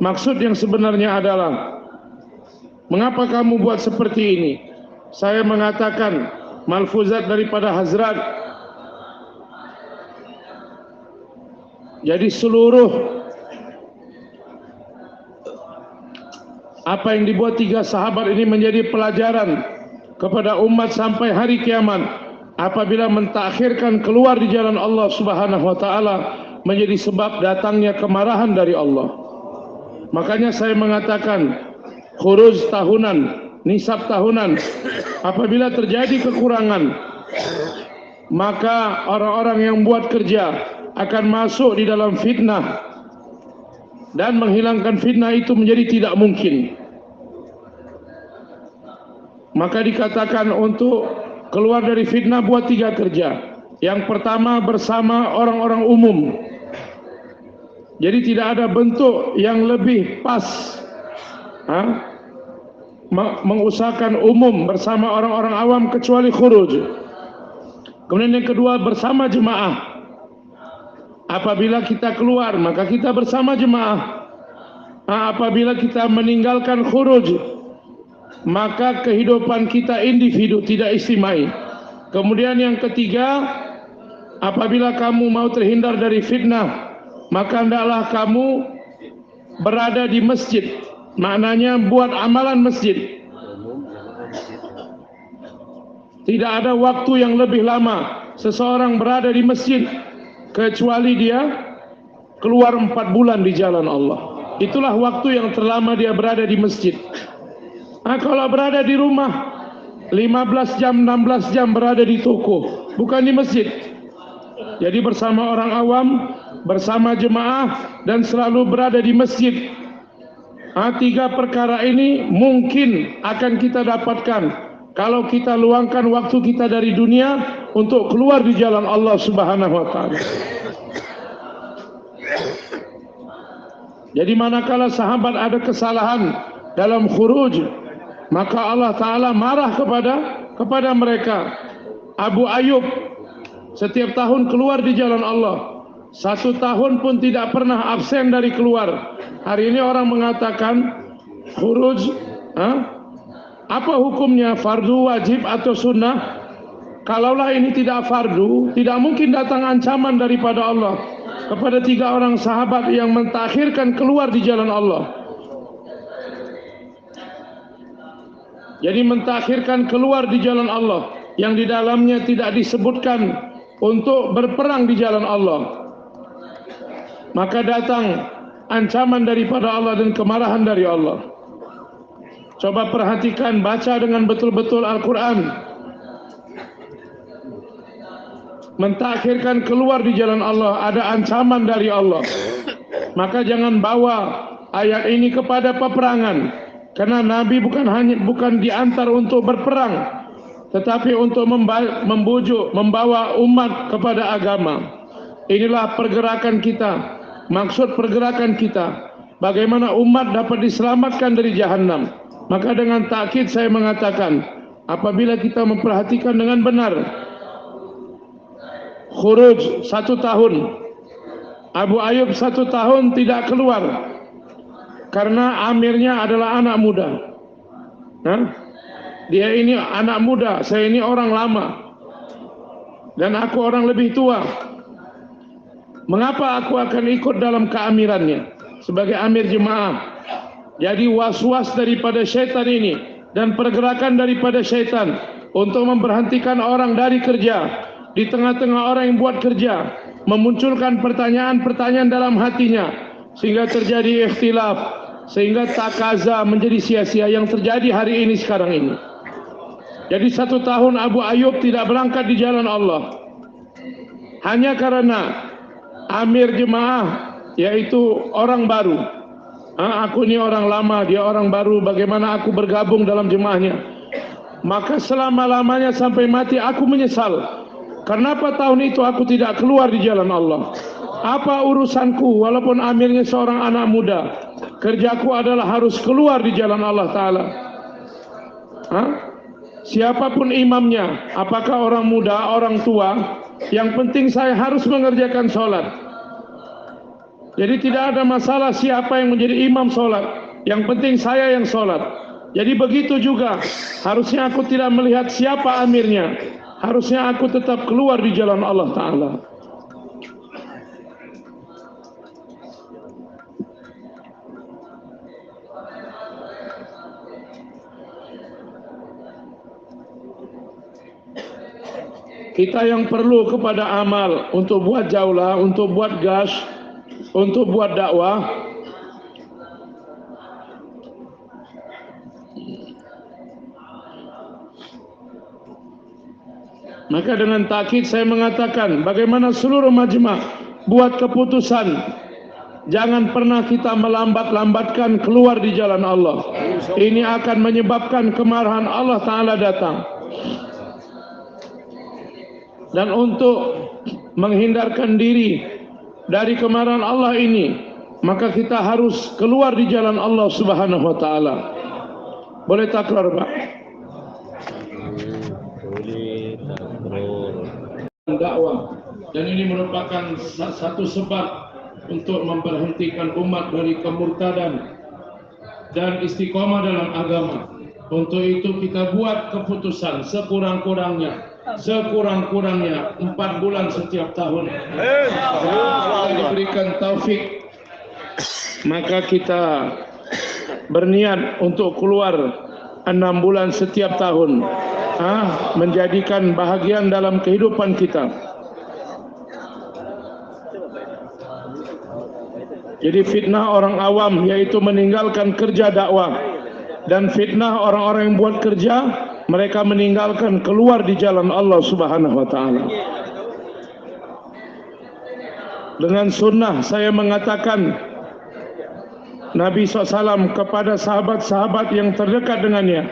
Maksud yang sebenarnya adalah, mengapa kamu buat seperti ini? saya mengatakan malfuzat daripada Hazrat. Jadi seluruh apa yang dibuat tiga sahabat ini menjadi pelajaran kepada umat sampai hari kiamat. Apabila mentakhirkan keluar di jalan Allah Subhanahu wa taala menjadi sebab datangnya kemarahan dari Allah. Makanya saya mengatakan khuruj tahunan, nisab tahunan, apabila terjadi kekurangan, maka orang-orang yang buat kerja akan masuk di dalam fitnah, dan menghilangkan fitnah itu menjadi tidak mungkin. Maka dikatakan untuk keluar dari fitnah buat tiga kerja. Yang pertama bersama orang-orang umum. Jadi tidak ada bentuk yang lebih pas mengusahakan umum bersama orang-orang awam kecuali khuruj. Kemudian yang kedua bersama jemaah. Apabila kita keluar maka kita bersama jemaah. Apabila kita meninggalkan khuruj maka kehidupan kita individu, tidak istimai. Kemudian yang ketiga, apabila kamu mau terhindar dari fitnah maka hendaklah kamu berada di masjid. Maknanya buat amalan masjid. Tidak ada waktu yang lebih lama seseorang berada di masjid kecuali dia keluar 4 bulan di jalan Allah. Itulah waktu yang terlama dia berada di masjid. Kalau berada di rumah 15 jam, 16 jam berada di toko, bukan di masjid. Jadi bersama orang awam, bersama jemaah, dan selalu berada di masjid. Tiga perkara ini mungkin akan kita dapatkan kalau kita luangkan waktu kita dari dunia untuk keluar di jalan Allah Subhanahu wa taala. Jadi manakala sahabat ada kesalahan dalam khuruj, maka Allah Ta'ala marah kepada mereka. Abu Ayyub setiap tahun keluar di jalan Allah. 1 tahun pun tidak pernah absen dari keluar. Hari ini orang mengatakan khuruj, apa hukumnya, fardu, wajib atau sunnah? Kalaulah ini tidak fardu, tidak mungkin datang ancaman daripada Allah kepada 3 orang sahabat yang mentakhirkan keluar di jalan Allah. Jadi mentakhirkan keluar di jalan Allah yang di dalamnya tidak disebutkan untuk berperang di jalan Allah, maka datang ancaman daripada Allah dan kemarahan dari Allah. Coba perhatikan, baca dengan betul-betul Al-Quran. Mentakhirkan keluar di jalan Allah, ada ancaman dari Allah. Maka jangan bawa ayat ini kepada peperangan, karena Nabi bukan diantar untuk berperang, tetapi untuk membujuk, membawa umat kepada agama. Inilah pergerakan kita, maksud pergerakan kita, bagaimana umat dapat diselamatkan dari jahanam. Maka dengan takkid saya mengatakan, apabila kita memperhatikan dengan benar, khuruj 1 tahun, Abu Ayyub 1 tahun tidak keluar karena amirnya adalah anak muda. Dia ini anak muda, saya ini orang lama, dan aku orang lebih tua. Mengapa aku akan ikut dalam keamirannya sebagai amir jemaah? Jadi was-was daripada syaitan ini dan pergerakan daripada syaitan untuk memberhentikan orang dari kerja, di tengah-tengah orang yang buat kerja, memunculkan pertanyaan-pertanyaan dalam hatinya, sehingga terjadi ikhtilaf, sehingga takaza menjadi sia-sia yang terjadi hari ini sekarang ini. Jadi 1 tahun Abu Ayyub tidak berangkat di jalan Allah hanya karena amir jemaah yaitu orang baru. Aku ini orang lama, dia orang baru, bagaimana aku bergabung dalam jemaahnya? Maka selama-lamanya sampai mati aku menyesal. Kenapa tahun itu aku tidak keluar di jalan Allah? Apa urusanku walaupun amirnya seorang anak muda? Kerjaku adalah harus keluar di jalan Allah Ta'ala. Siapapun imamnya, apakah orang muda, orang tua, yang penting saya harus mengerjakan sholat. Jadi tidak ada masalah siapa yang menjadi imam sholat, yang penting saya yang sholat. Jadi begitu juga, harusnya aku tidak melihat siapa amirnya, harusnya aku tetap keluar di jalan Allah Ta'ala. Kita yang perlu kepada amal untuk buat jaulah, untuk buat gas, untuk buat dakwah. Maka dengan takkid saya mengatakan bagaimana seluruh majma' buat keputusan, jangan pernah kita melambat-lambatkan keluar di jalan Allah. Ini akan menyebabkan kemarahan Allah Ta'ala datang. Dan untuk menghindarkan diri dari kemarahan Allah ini, maka kita harus keluar di jalan Allah Subhanahu wa Ta'ala. Boleh takrar, Pak? Dakwah, dan ini merupakan satu sebab untuk memberhentikan umat dari kemurtadan dan istiqomah dalam agama. Untuk itu kita buat keputusan sekurang-kurangnya 4 bulan setiap tahun. Kalau diberikan taufik, maka kita berniat untuk keluar 6 bulan setiap tahun, menjadikan bahagian dalam kehidupan kita. Jadi fitnah orang awam yaitu meninggalkan kerja dakwah, dan fitnah orang-orang yang buat kerja, mereka meninggalkan keluar di jalan Allah Subhanahu wa Ta'ala. Dengan sunnah saya mengatakan Nabi SAW kepada sahabat-sahabat yang terdekat dengannya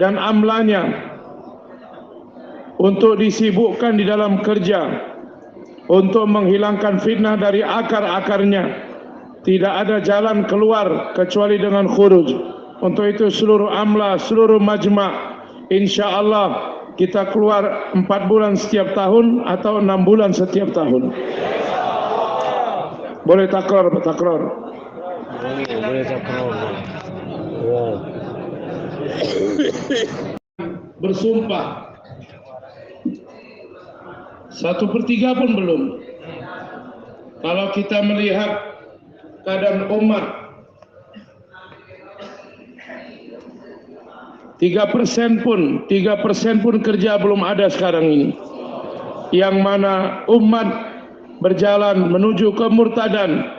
dan amlanya untuk disibukkan di dalam kerja, untuk menghilangkan fitnah dari akar-akarnya. Tidak ada jalan keluar kecuali dengan khuruj. Untuk itu seluruh amla, seluruh majma', insyaallah kita keluar 4 bulan setiap tahun atau 6 bulan setiap tahun. Boleh takrar, takrar. Boleh takrar. Bersumpah 1/3 pun belum. Kalau kita melihat keadaan umat, 3% pun kerja belum ada sekarang ini, yang mana umat berjalan menuju kemurtadan.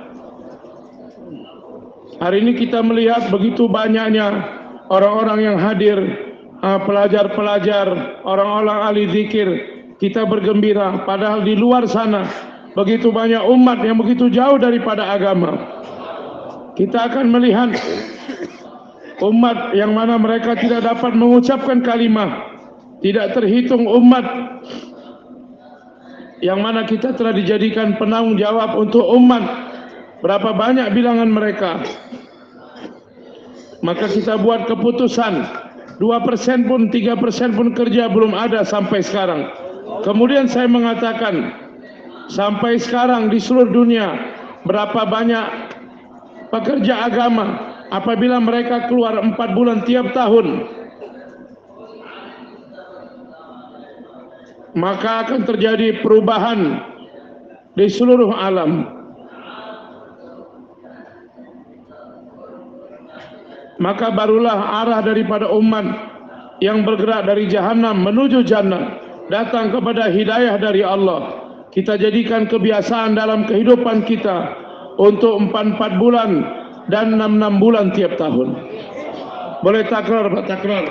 Hari ini kita melihat begitu banyaknya orang-orang yang hadir, pelajar-pelajar, orang-orang ahli zikir. Kita bergembira, padahal di luar sana begitu banyak umat yang begitu jauh daripada agama. Kita akan melihat umat yang mana mereka tidak dapat mengucapkan kalimah. Tidak terhitung umat yang mana kita telah dijadikan penanggung jawab untuk umat. Berapa banyak bilangan mereka. Maka kita buat keputusan 2% pun, 3% pun kerja belum ada sampai sekarang. Kemudian saya mengatakan, sampai sekarang di seluruh dunia berapa banyak pekerja agama apabila mereka keluar 4 bulan tiap tahun, maka akan terjadi perubahan di seluruh alam. Maka barulah arah daripada umat yang bergerak dari jahanam menuju jannah datang kepada hidayah dari Allah. Kita jadikan kebiasaan dalam kehidupan kita untuk 4 bulan dan 6 bulan tiap tahun. Boleh takrar, Pak, takrar.